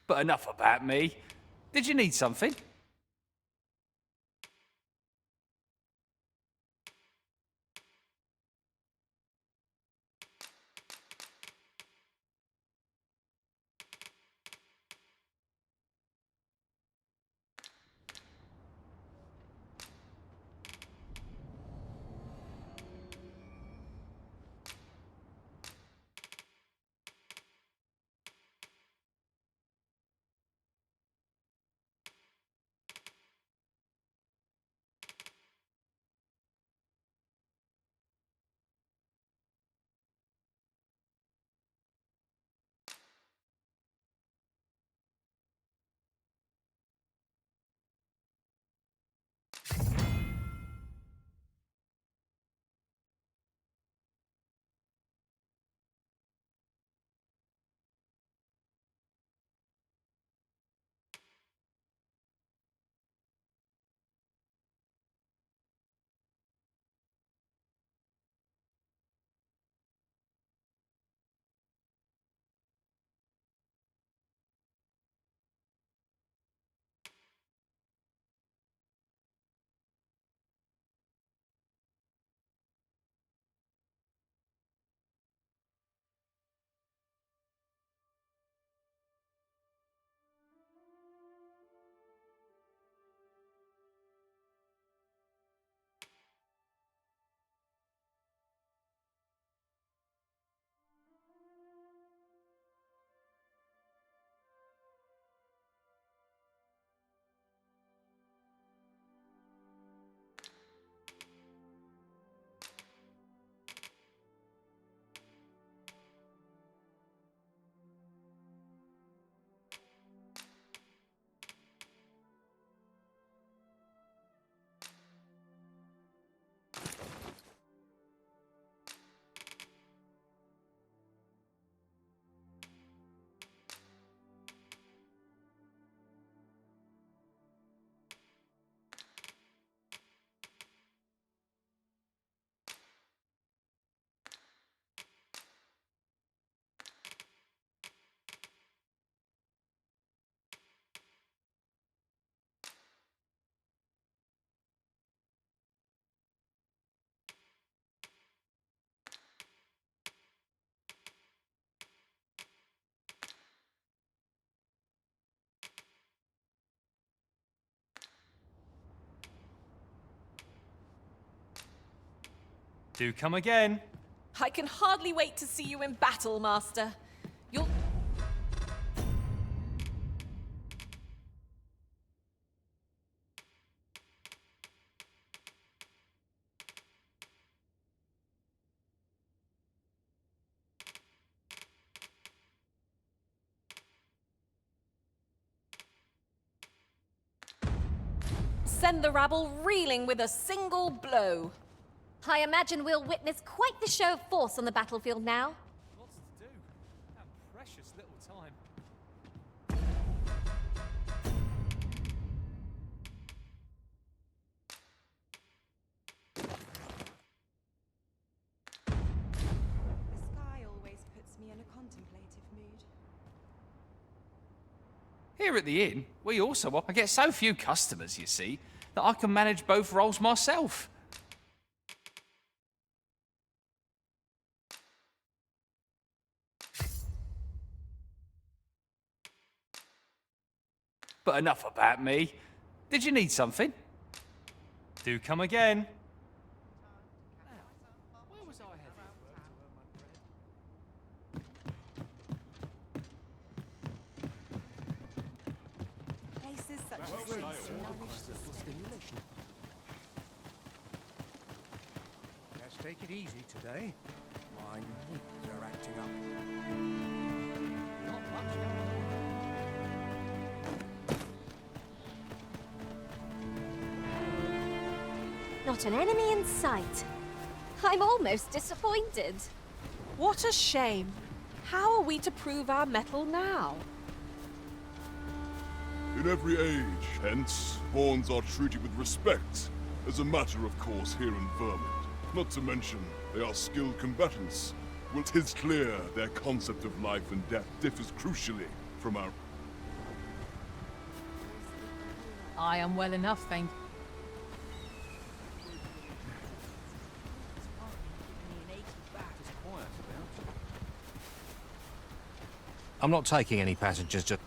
But enough about me. Did you need something? Do come again. I can hardly wait to see you in battle, Master. You'll... Send the rabble reeling with a single blow. I imagine we'll witness quite the show of force on the battlefield now. Lots to do. And precious little time. The sky always puts me in a contemplative mood. Here at the inn, we also I get so few customers, you see, that I can manage both roles myself. But enough about me. Did you need something? Do come again. Where was I headed? Places such as this nourish the stimulation. Let's take it easy today. My knees are acting up. Not much going on. Not an enemy in sight. I'm almost disappointed. What a shame. How are we to prove our mettle now? In every age, hence, pawns are treated with respect, as a matter of course here in Vermont. Not to mention, they are skilled combatants. Well, 'tis clear their concept of life and death differs crucially from our... I am well enough, thank you. I'm not taking any passengers, just...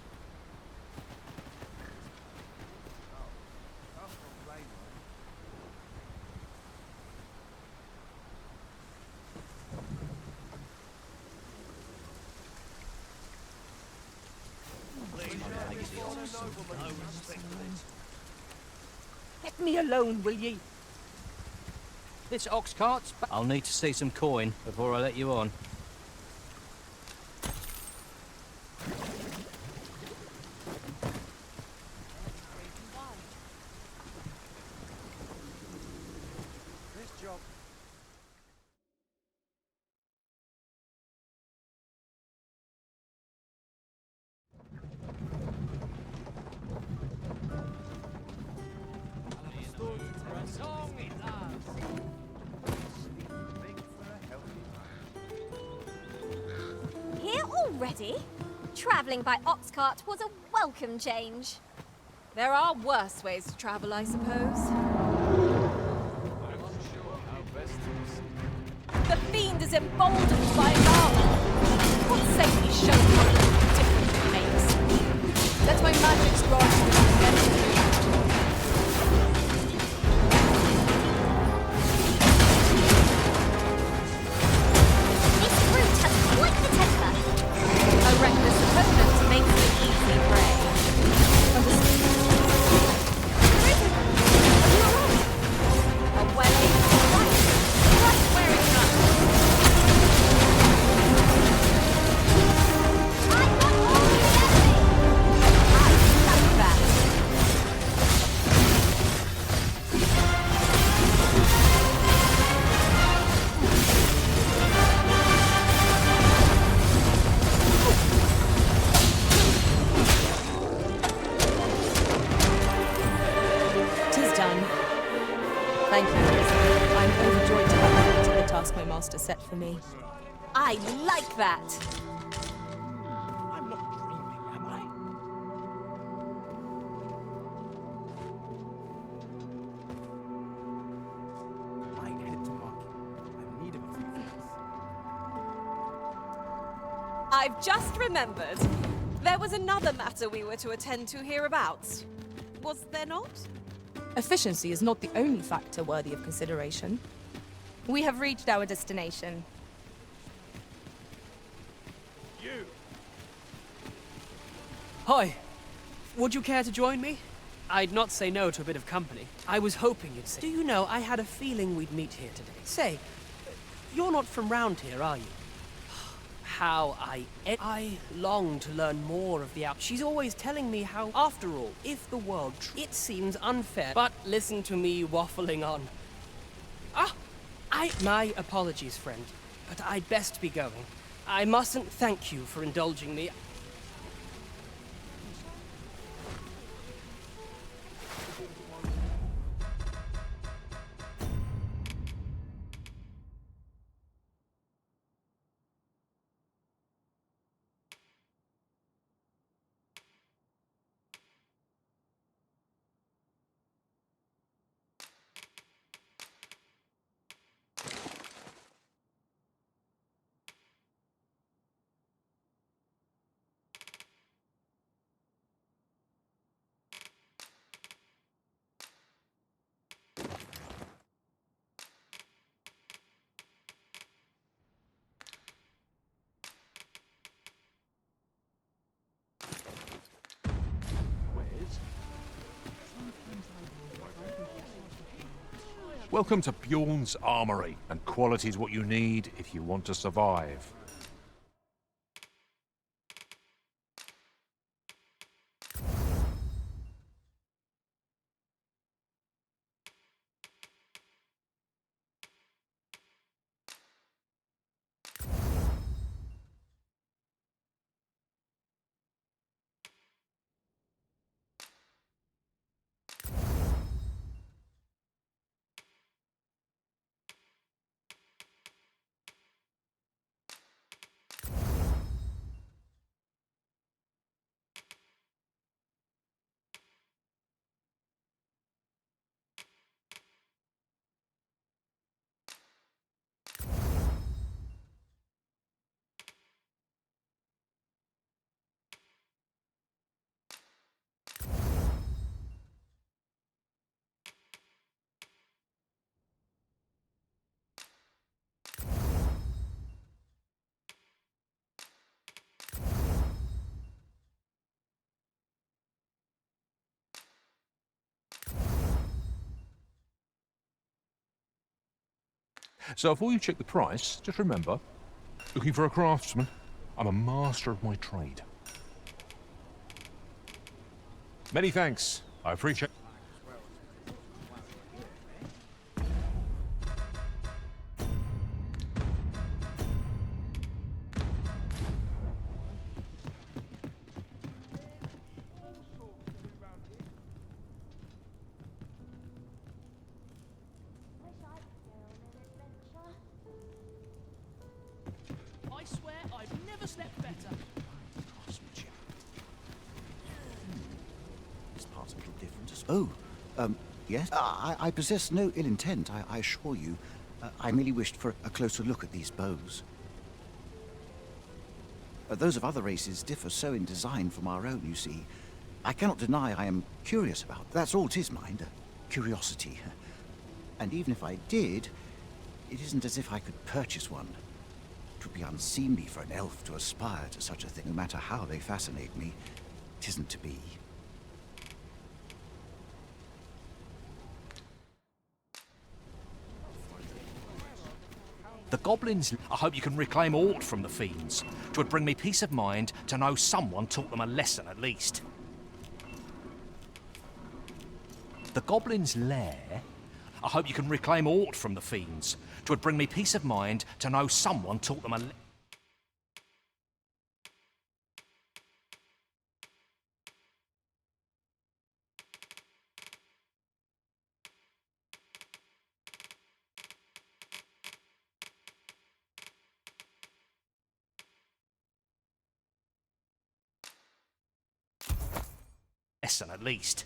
Let me alone, will ye? This ox cart's... I'll need to see some coin before I let you on. Here already? Travelling by ox cart was a welcome change. There are worse ways to travel, I suppose. The fiend is emboldened by an armor. What say we show him different makes? Let my magic's grant you This brute has quite the temper. A reckless opponent makes an easy prey. A well-aimed strike, right where it comes. I got all the enemy! I like that. Tis done. Thank you, Elizabeth. I'm overjoyed to have completed the task my master set for me. I like that. I'm not dreaming, am I? Might head to market. I'm in need of a few things. I've just remembered. There was another matter we were to attend to hereabouts. Was there not? Efficiency is not the only factor worthy of consideration. We have reached our destination. You! Hi. Would you care to join me? I'd not say no to a bit of company. I was hoping you'd say. Do you know, I had a feeling we'd meet here today. Say, you're not from round here, are you? How I long to learn more of the out. She's always telling me how, after all, if the world, it seems unfair. But listen to me waffling on. My apologies, friend, but I'd best be going. I mustn't thank you for indulging me. Welcome to Bjorn's Armory, and quality's what you need if you want to survive. So before you check the price, just remember, looking for a craftsman, I'm a master of my trade. Many thanks. I appreciate. I swear I've never slept better. This part's a little different. Oh, yes? I possess no ill intent, I assure you. I merely wished for a closer look at these bows. Those of other races differ so in design from our own, you see. I cannot deny I am curious about. That's all 'tis, mind. Curiosity. And even if I did, it isn't as if I could purchase one. It would be unseemly for an elf to aspire to such a thing, no matter how they fascinate me. It isn't to be. The goblins. I hope you can reclaim aught from the fiends. 'Twould bring me peace of mind to know someone taught them a lesson at least. The goblins' lair. I hope you can reclaim aught from the fiends. 'Twould bring me peace of mind to know someone taught them a lesson at least.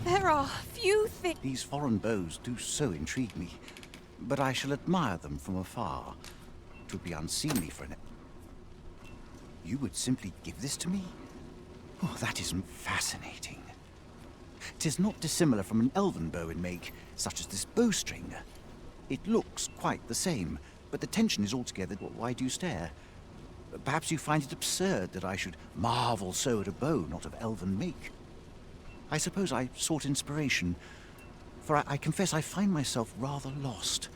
There are few things. These foreign bows do so intrigue me, but I shall admire them from afar. It would be unseemly for an... You would simply give this to me? Oh, that is fascinating. 'Tis not dissimilar from an elven bow in make, such as this bowstring. It looks quite the same, but the tension is altogether... Why do you stare? Perhaps you find it absurd that I should marvel so at a bow not of elven make. I suppose I sought inspiration, for I confess I find myself rather lost.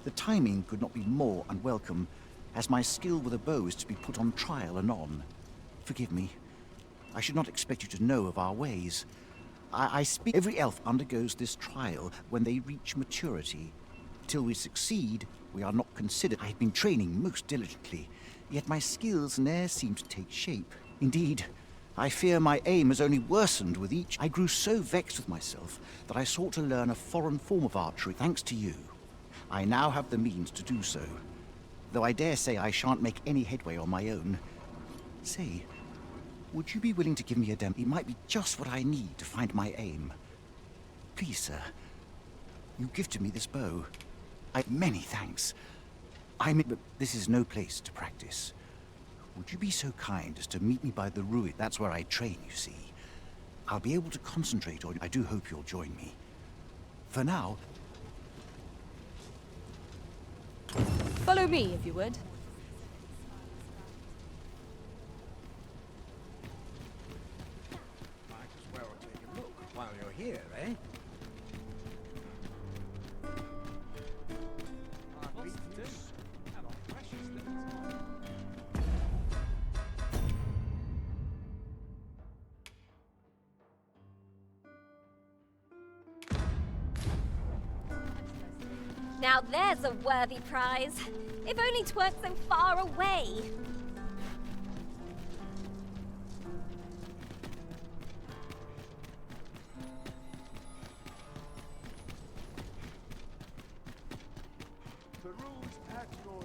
The timing could not be more unwelcome, as my skill with a bow is to be put on trial anon. Forgive me. I should not expect you to know of our ways. I speak... Every elf undergoes this trial when they reach maturity. Till we succeed, we are not considered. I have been training most diligently, yet my skills ne'er seem to take shape. Indeed, I fear my aim has only worsened with each. I grew so vexed with myself that I sought to learn a foreign form of archery thanks to you. I now have the means to do so, though I dare say I shan't make any headway on my own. Say, would you be willing to give me a demo? It might be just what I need to find my aim. Please, sir, you gifted me this bow. Many thanks. But this is no place to practice. Would you be so kind as to meet me by the ruin? That's where I train, you see. I'll be able to concentrate on... I do hope you'll join me. For now... Follow me, if you would. Might as well take a look while you're here, eh? Now there's a worthy prize. If only 'tweren't so far away. The rules at your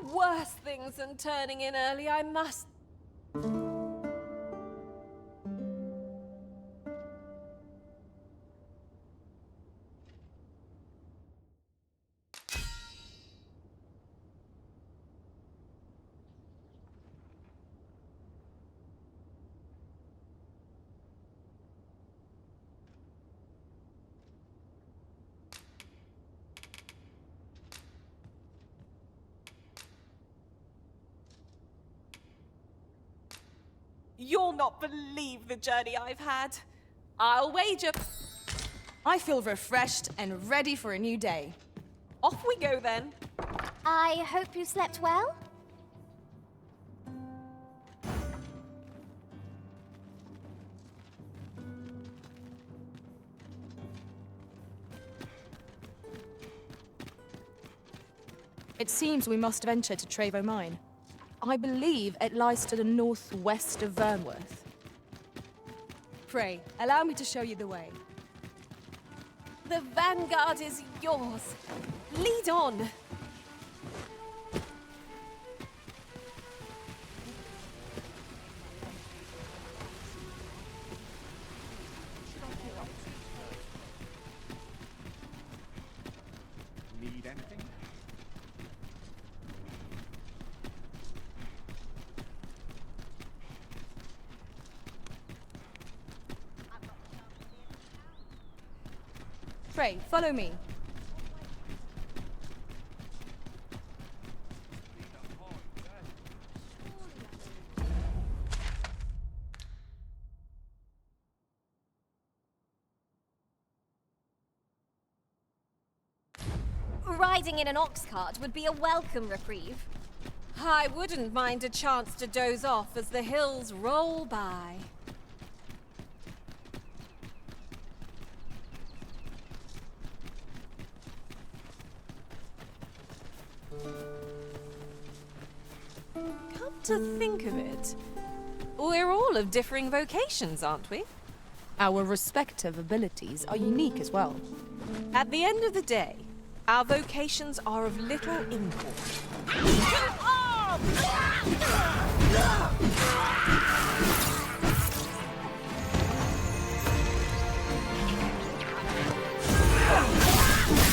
worse things than turning in early, I must... You'll not believe the journey I've had. I'll wager... I feel refreshed and ready for a new day. Off we go then. I hope you slept well? It seems we must venture to Trevo Mine. I believe it lies to the northwest of Vernworth. Pray, allow me to show you the way. The vanguard is yours. Lead on. Need anything? Pray, follow me. Riding in an ox cart would be a welcome reprieve. I wouldn't mind a chance to doze off as the hills roll by. Come to think of it, we're all of differing vocations, aren't we? Our respective abilities are unique as well. At the end of the day, our vocations are of little import.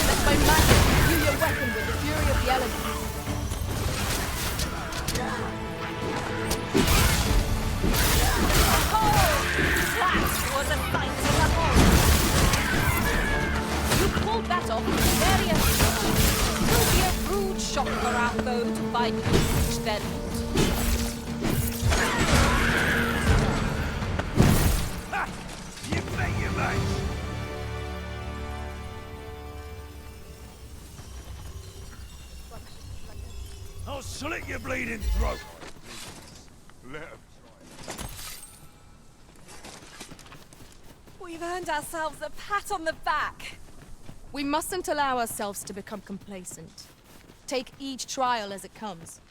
Let my magic imbue your weapon with the fury of the elements. That was a sight to behold! You pulled that off very efficiently. It will be a rude shock for our foe to find you reach their You bet you mate! I'll slit your bleeding throat! Let him We've earned ourselves a pat on the back. We mustn't allow ourselves to become complacent. Take each trial as it comes.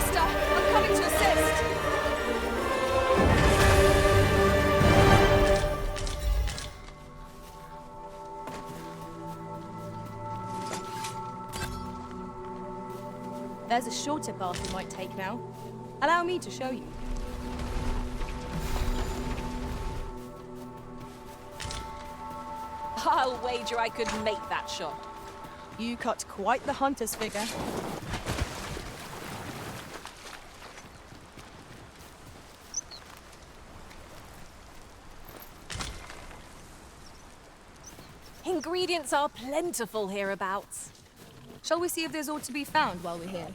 Master! I'm coming to assist! There's a shorter path you might take now. Allow me to show you. I'll wager I could make that shot. You cut quite the hunter's figure. Ingredients are plentiful hereabouts. Shall we see if there's aught to be found while we're here?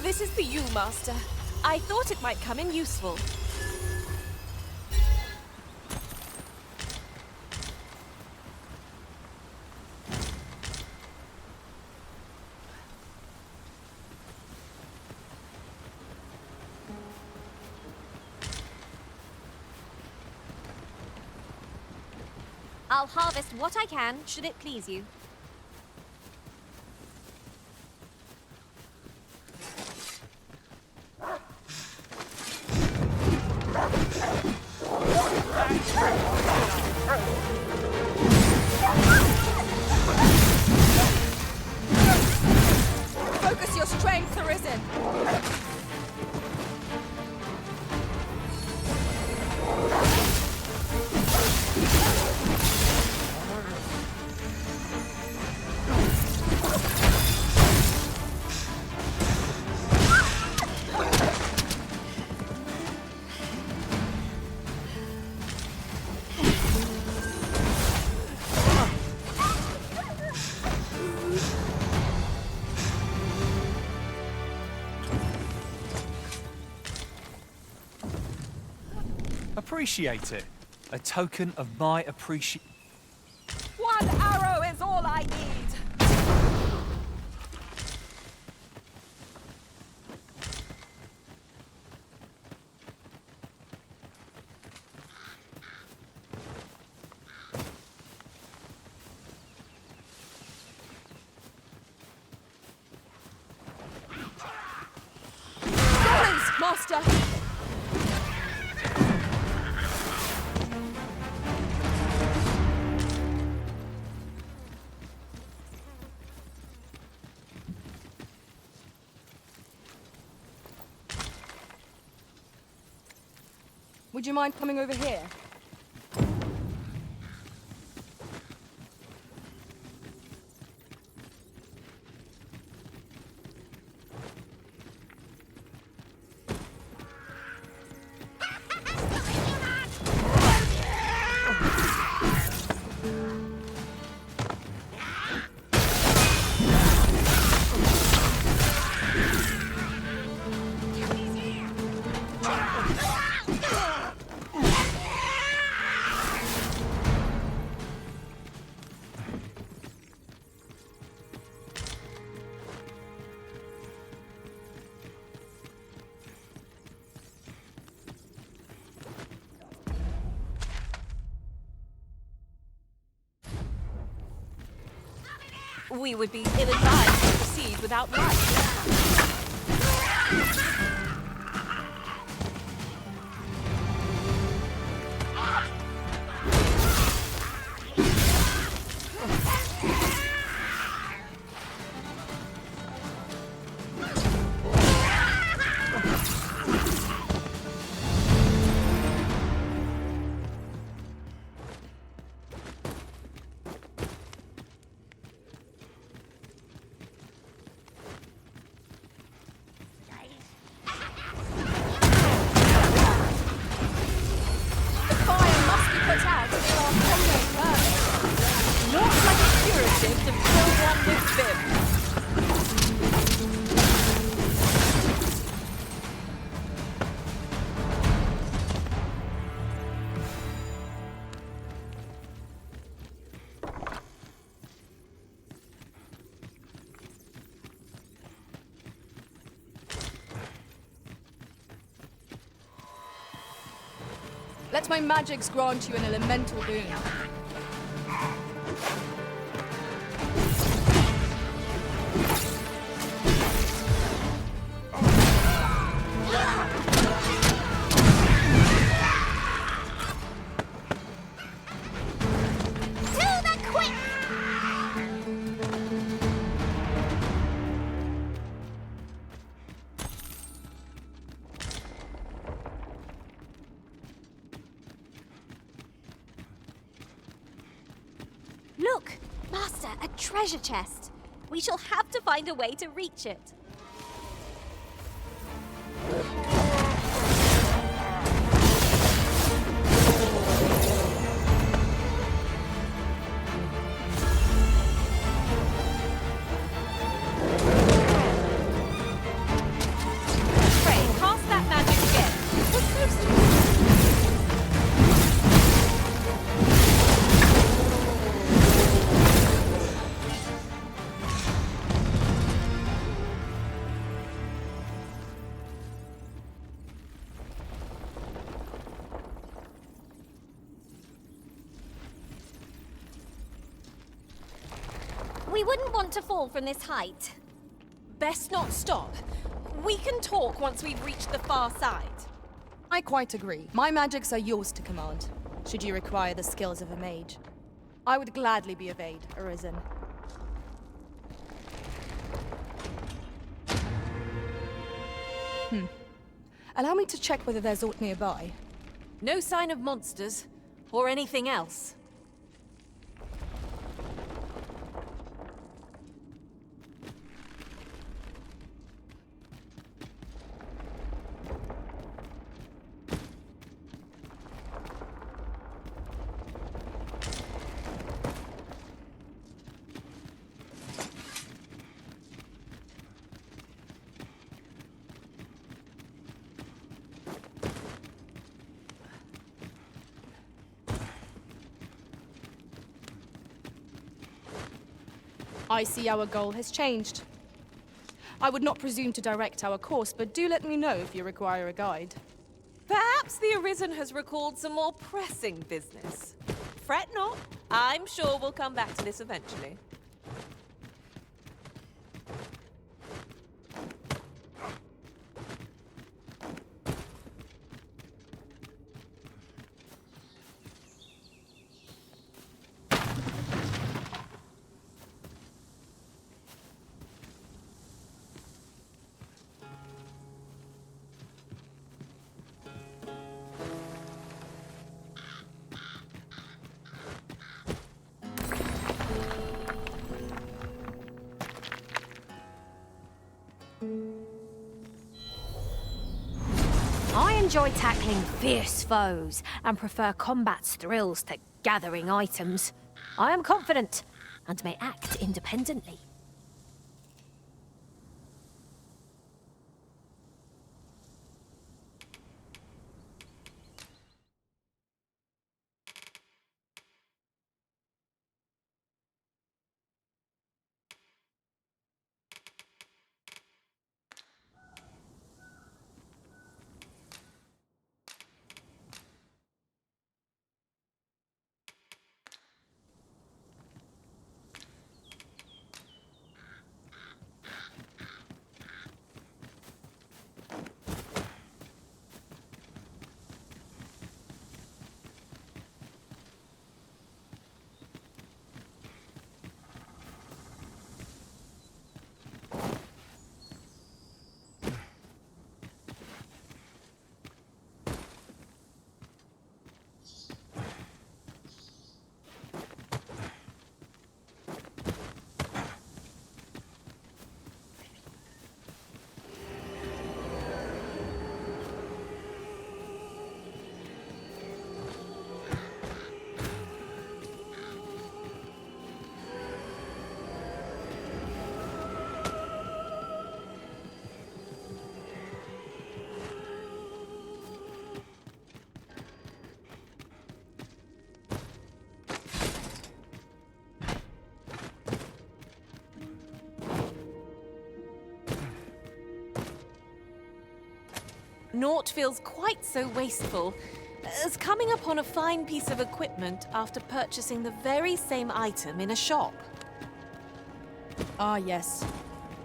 This is for you, Master. I thought it might come in useful. I'll harvest what I can, should it please you. Focus your strength, Arisen! Appreciate it. A token of my appreciation. One arrow is all I need. Goblins, Master! Would you mind coming over here? We would be ill-advised to proceed without light. Let my magics grant you an elemental boon. Look, Master, a treasure chest. We shall have to find a way to reach it. Pray, cast that magic again. We're close to it. We wouldn't want to fall from this height. Best not stop. We can talk once we've reached the far side. I quite agree. My magics are yours to command, should you require the skills of a mage. I would gladly be of aid, Arisen. Allow me to check whether there's aught nearby. No sign of monsters, or anything else. I see our goal has changed. I would not presume to direct our course, but do let me know if you require a guide. Perhaps the Arisen has recalled some more pressing business. Fret not. I'm sure we'll come back to this eventually. I enjoy tackling fierce foes and prefer combat's thrills to gathering items. I am confident and may act independently. Naught feels quite so wasteful. as coming upon a fine piece of equipment after purchasing the very same item in a shop. Ah, yes.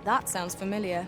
That sounds familiar.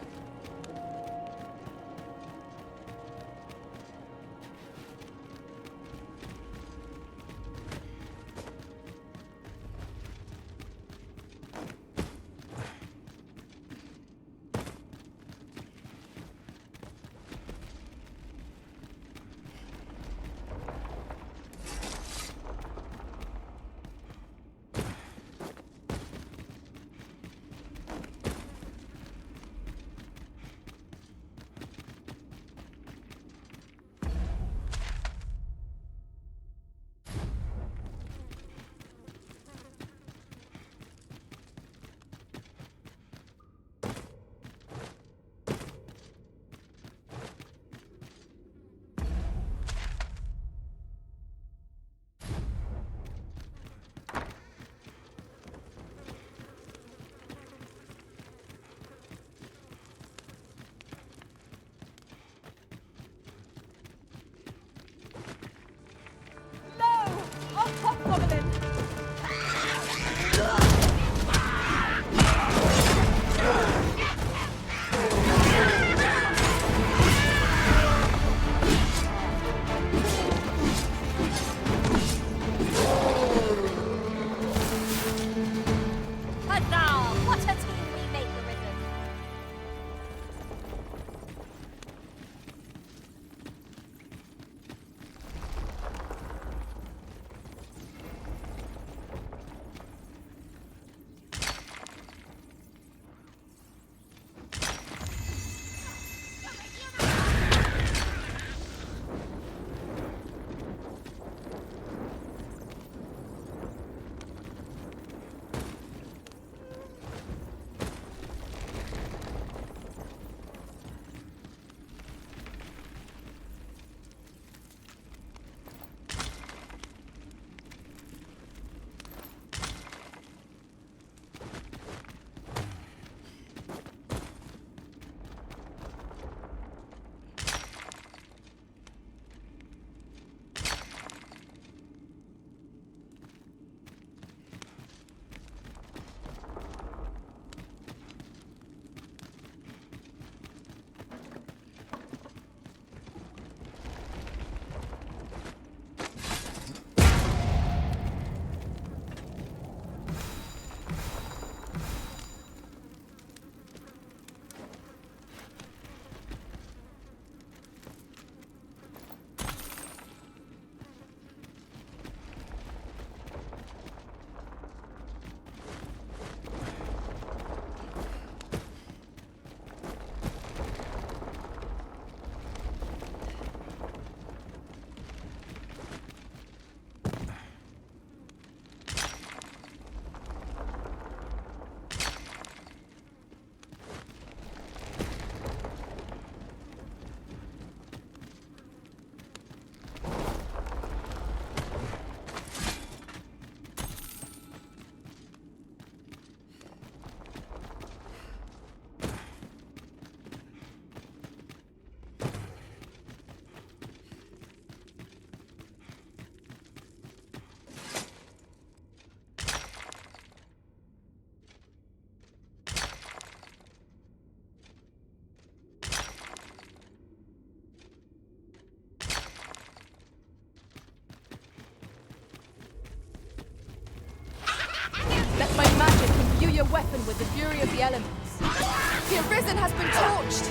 Let my magic imbue your weapon with the fury of the elements. The Arisen has been torched!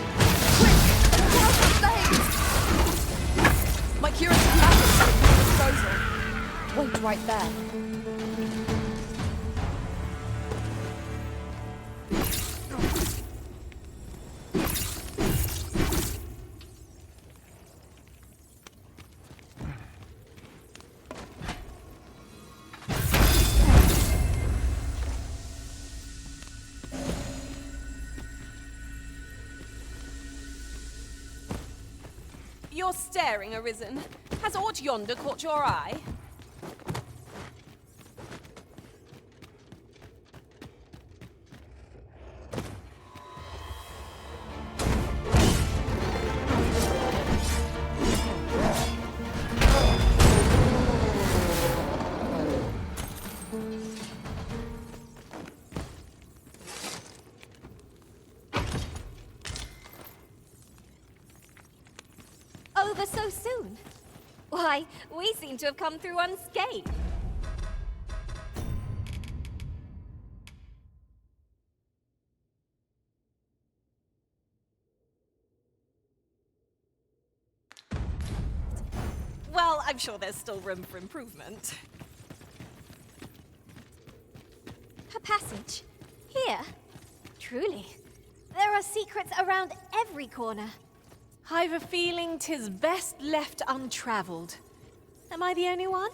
Quick! Down the flames! My curative magic is at your disposal. Wait right there. You're staring, Arisen. Has aught yonder caught your eye? bother so soon? Why, we seem to have come through unscathed. Well, I'm sure there's still room for improvement. A passage? Here? Truly. There are secrets around every corner. I've a feeling 'tis best left untraveled. Am I the only one?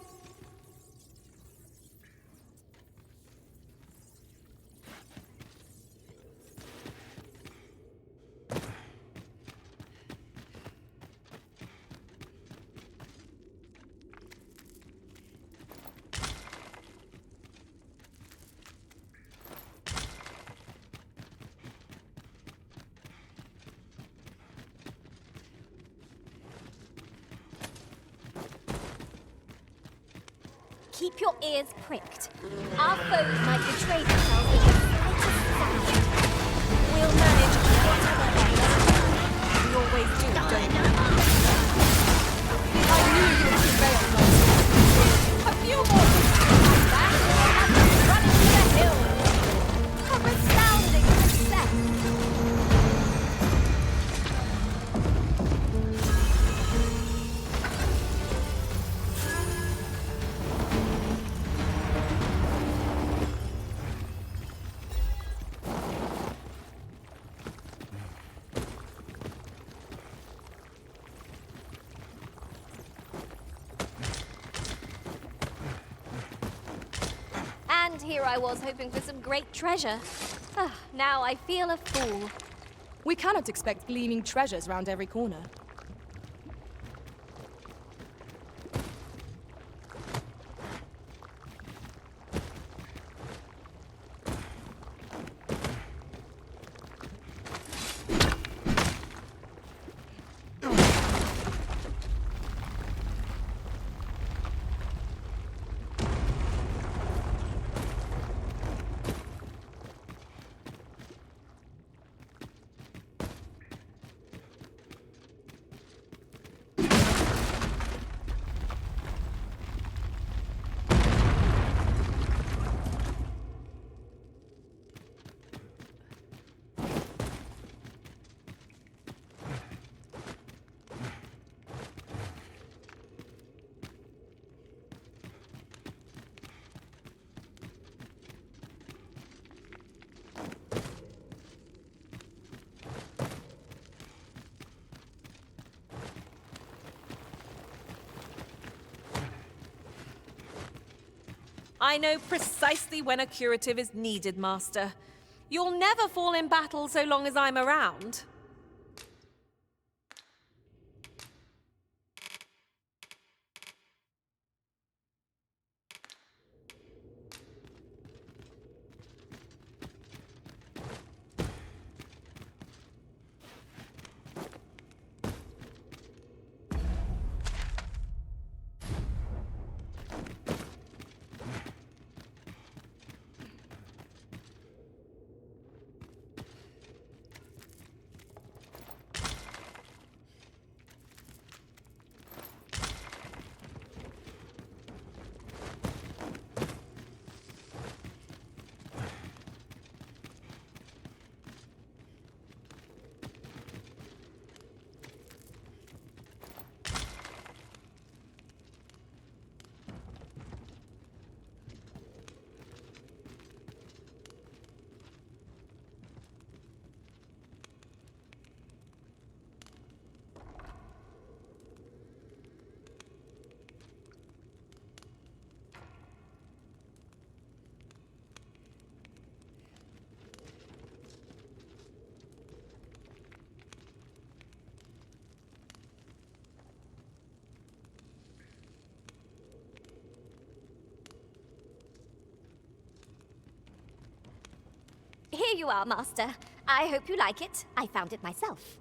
Keep your ears pricked. Our foes might betray themselves with the slightest sound. We'll manage whatever happens. We always do, don't we? I knew you would prevail, Master. A few more like that, and we'll have them running to the hills. A resounding success. And here I was hoping for some great treasure. Now I feel a fool. We cannot expect gleaming treasures round every corner. I know precisely when a curative is needed, Master. You'll never fall in battle so long as I'm around. Here you are, Master. I hope you like it. I found it myself.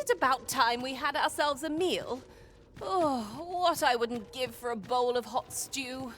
it about time we had ourselves a meal? Oh, what I wouldn't give for a bowl of hot stew.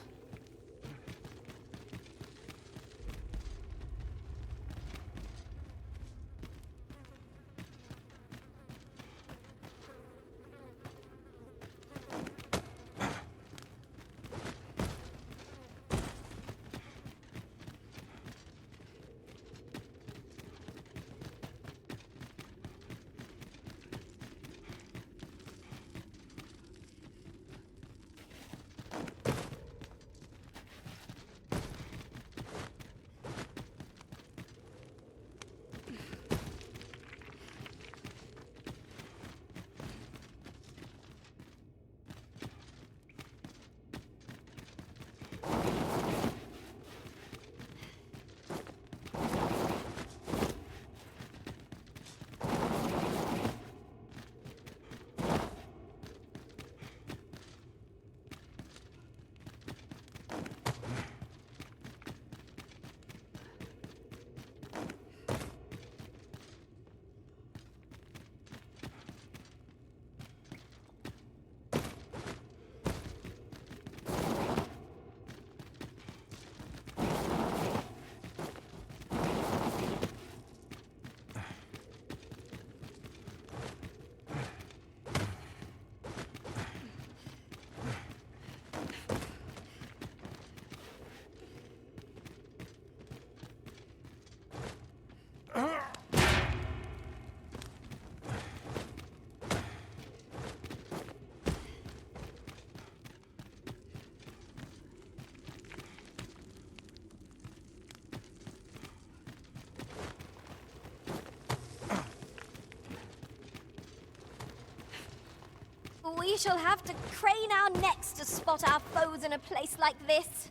We shall have to crane our necks to spot our foes in a place like this.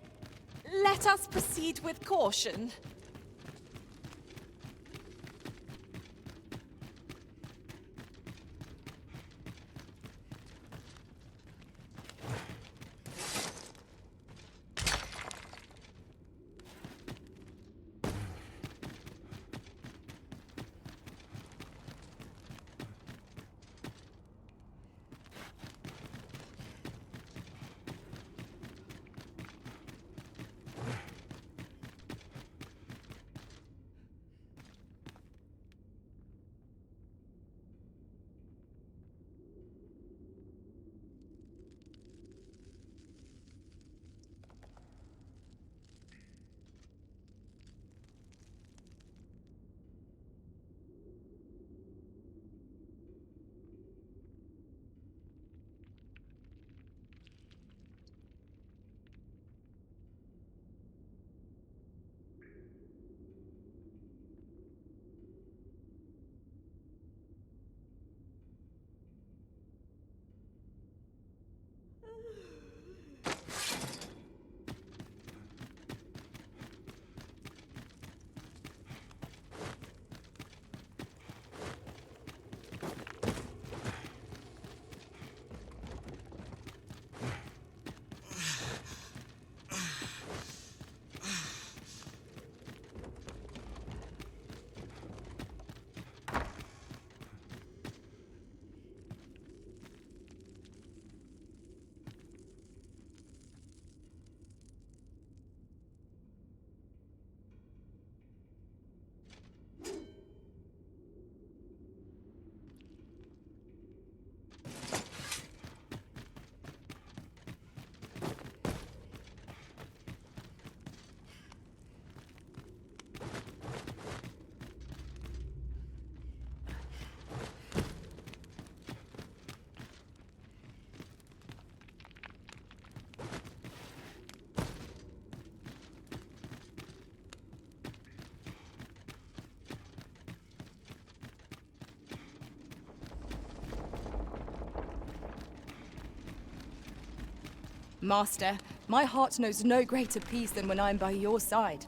Let us proceed with caution. Master, my heart knows no greater peace than when I am by your side.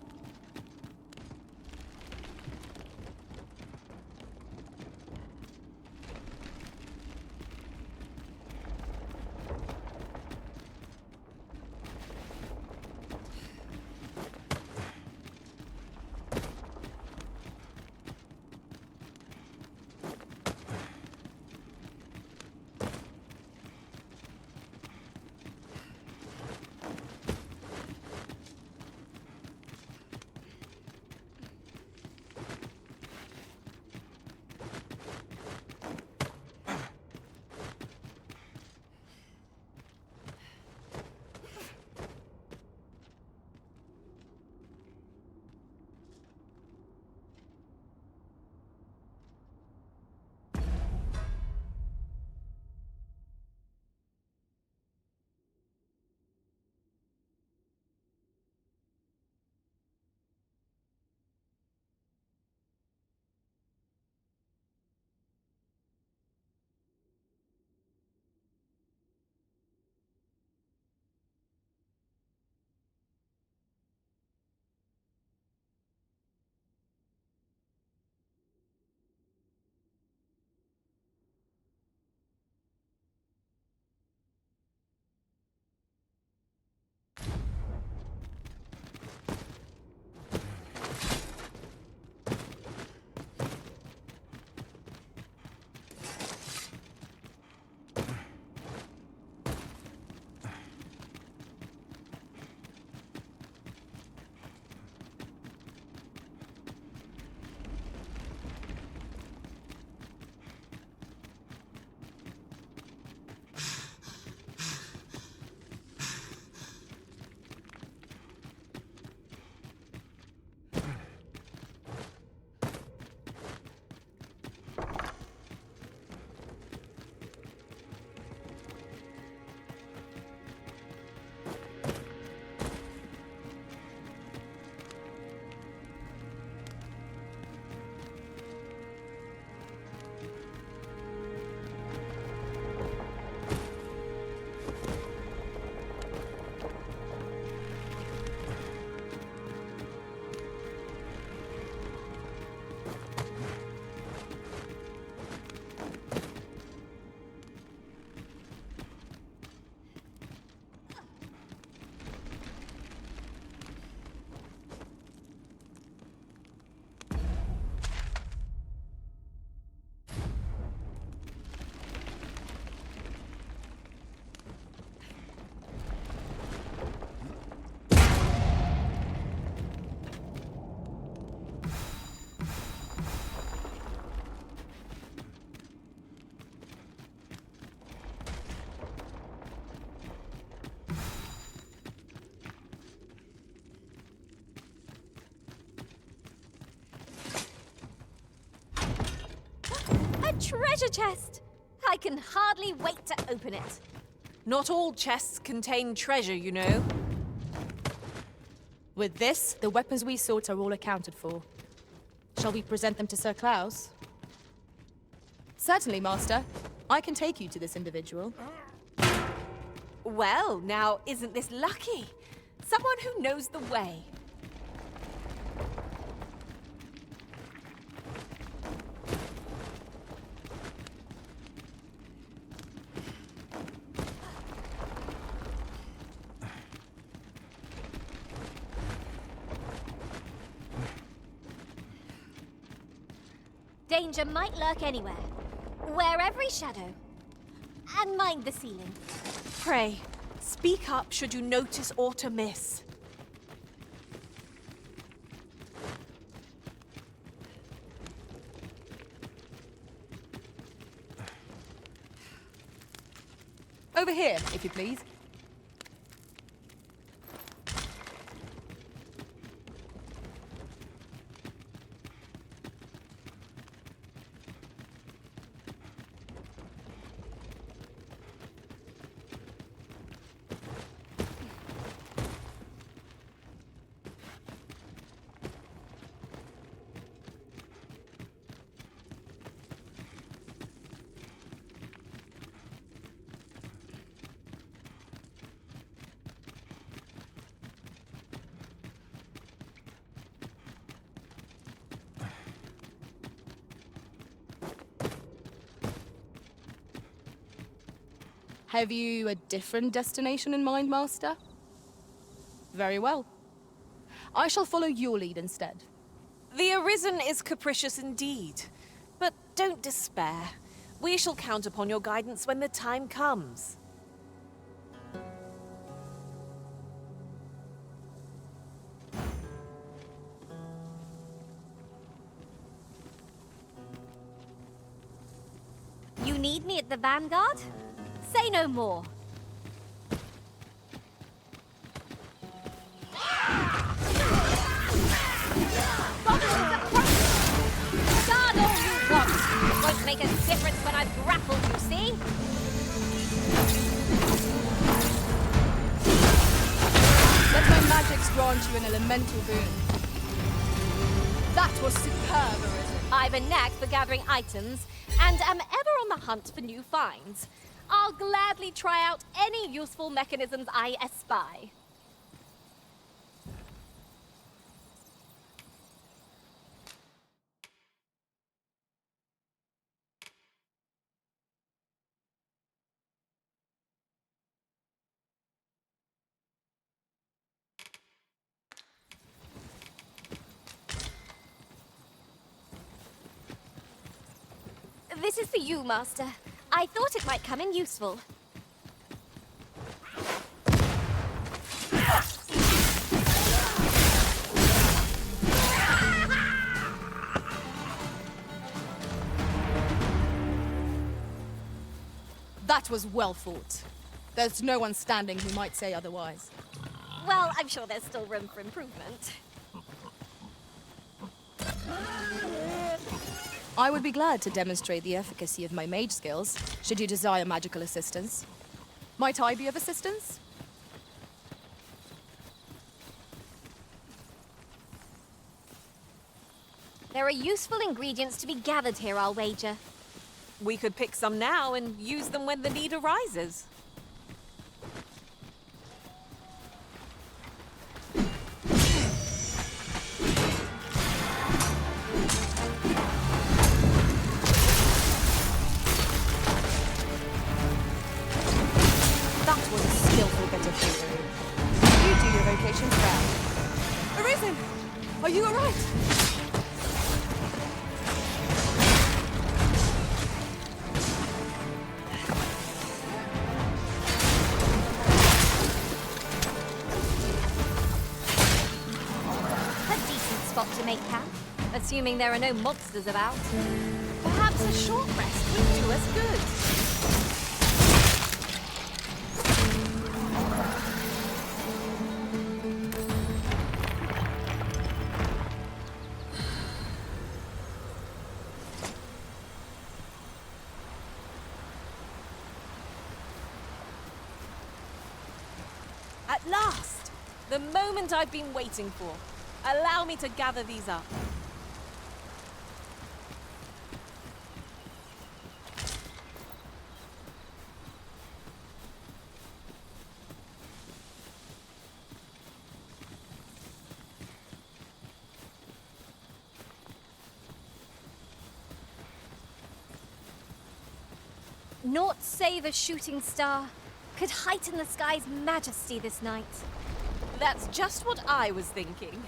treasure chest! I can hardly wait to open it. Not all chests contain treasure, you know. With this, the weapons we sought are all accounted for. Shall we present them to Sir Klaus? Certainly, Master. I can take you to this individual. Well, now, isn't this lucky? Someone who knows the way. Danger might lurk anywhere. Wear every shadow. And mind the ceiling. Pray, speak up should you notice aught amiss. Over here, if you please. Have you a different destination in mind, Master? Very well. I shall follow your lead instead. The Arisen is capricious indeed. But don't despair. We shall count upon your guidance when the time comes. You need me at the Vanguard? Say no more. Guard all you want. It won't make a difference when I've grappled, you see? Let my magics grant you an elemental boon. That was superb, Arisen. I've a knack for gathering items, and am ever on the hunt for new finds. I'll gladly try out any useful mechanisms I espy. This is for you, Master. I thought it might come in useful. That was well fought. There's no one standing who might say otherwise. Well, I'm sure there's still room for improvement. I would be glad to demonstrate the efficacy of my mage skills, should you desire magical assistance. Might I be of assistance? There are useful ingredients to be gathered here, I'll wager. We could pick some now and use them when the need arises. That was a skillful bit of theory. You do your vocation proud. Arisen! Are you alright? A decent spot to make camp, assuming there are no monsters about. Perhaps a short rest would do us good. At last! The moment I've been waiting for. Allow me to gather these up. Naught save a shooting star could heighten the sky's majesty this night. That's just what I was thinking.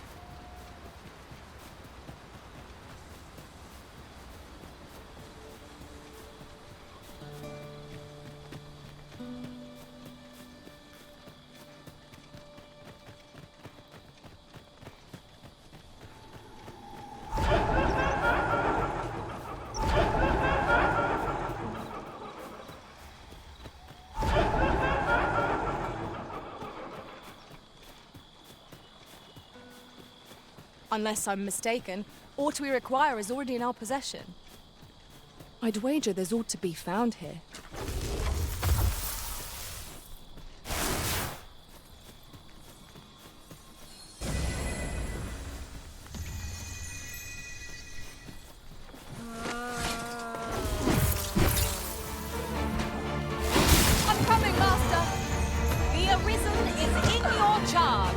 Unless I'm mistaken, aught we require is already in our possession. I'd wager there's aught to be found here. I'm coming, Master! The Arisen is in your charge!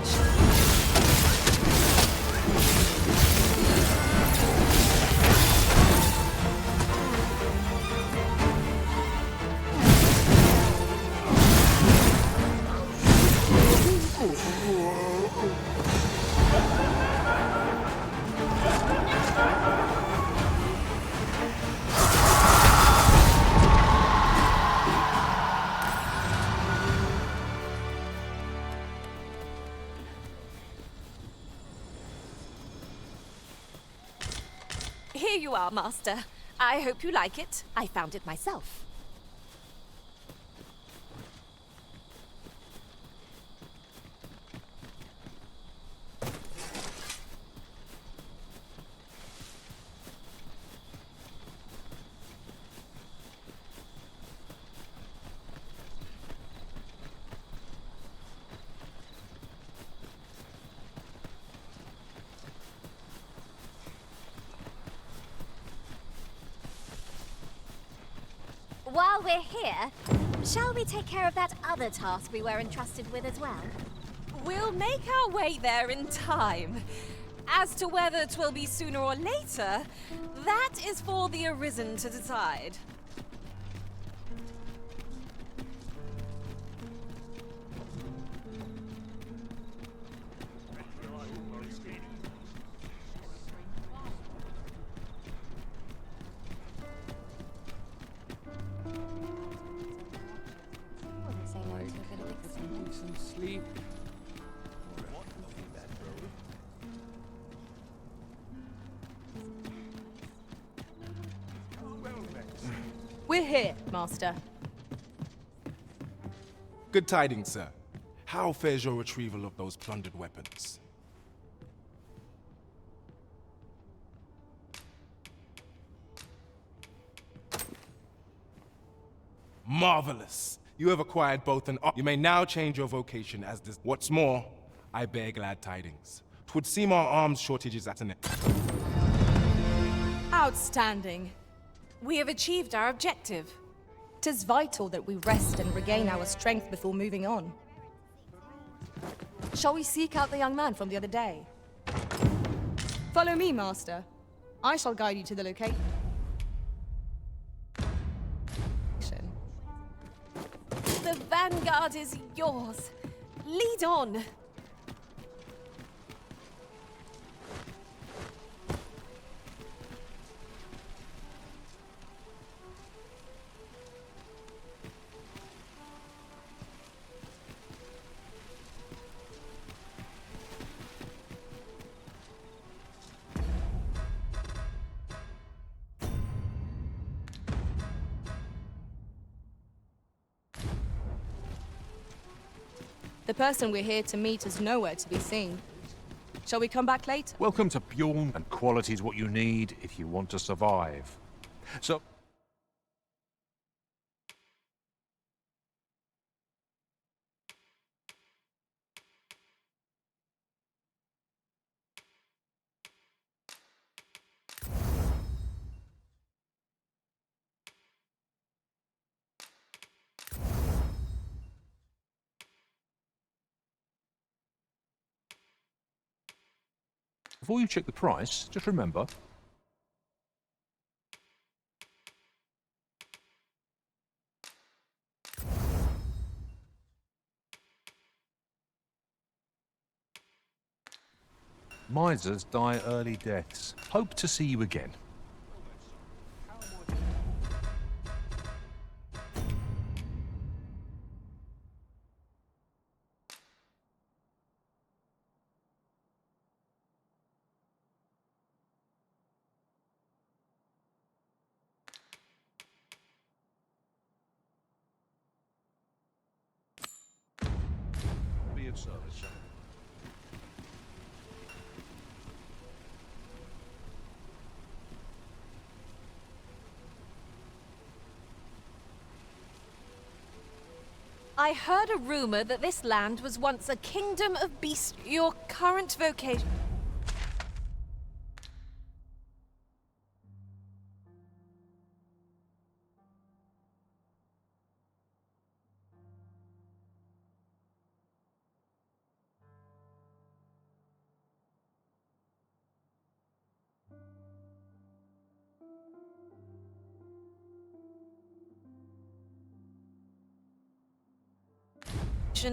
Here you are, Master. I hope you like it. I found it myself. While we're here, shall we take care of that other task we were entrusted with as well? We'll make our way there in time. As to whether 'twill be sooner or later, that is for the Arisen to decide. Sleep. We're here, Master. Good tidings, sir. How fares your retrieval of those plundered weapons? Marvelous! You have acquired both an... You may now change your vocation as this... What's more, I bear glad tidings. 'Twould seem our arms shortage is at an end. Outstanding. We have achieved our objective. 'Tis vital that we rest and regain our strength before moving on. Shall we seek out the young man from the other day? Follow me, Master. I shall guide you to the location. The vanguard is yours. Lead on. The person we're here to meet is nowhere to be seen. Shall we come back later? Welcome to Bjorn, and quality is what you need if you want to survive. So... Before you check the price, just remember... Misers die early deaths. Hope to see you again. Be of service, sir. I heard a rumor that this land was once a kingdom of beasts. Your current vocation...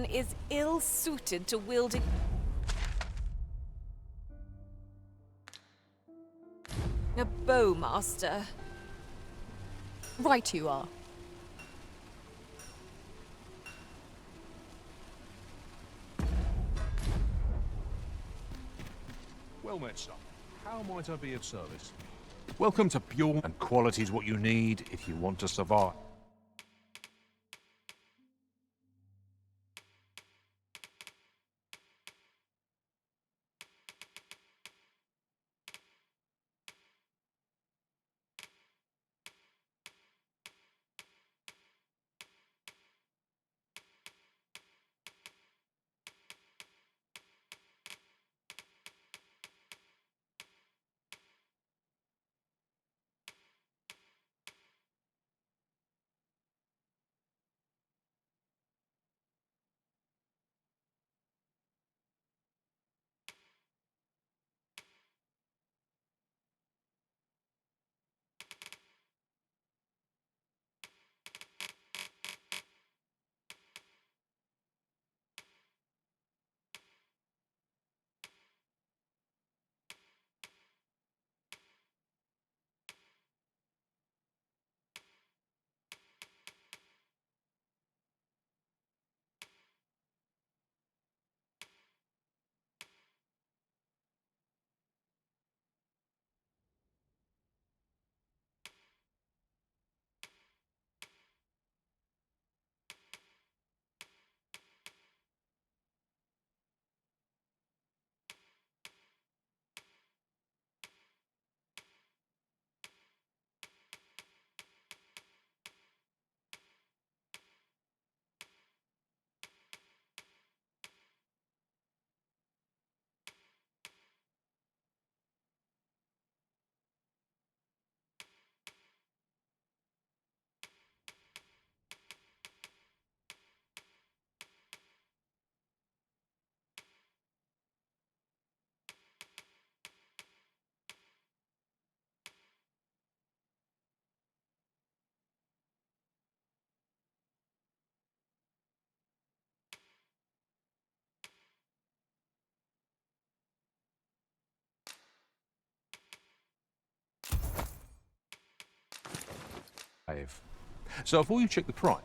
is ill-suited to wielding... a bowmaster. Right you are. Well met, sir. How might I be of service? Welcome to Bjorn, and quality's what you need if you want to survive. So before you check the price...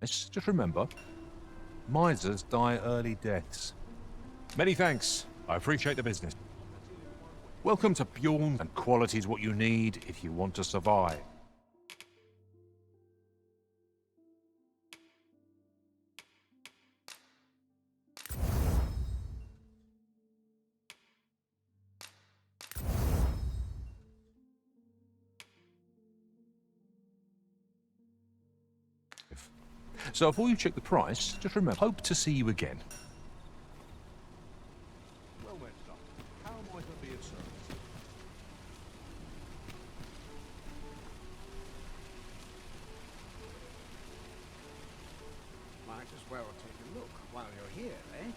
Just remember, misers die early deaths. Many thanks. I appreciate the business. Welcome to Bjorn, and quality's what you need if you want to survive. So before you check the price, just remember, hope to see you again. Well met, Doctor. How might I be of service? Might as well take a look while you're here, eh?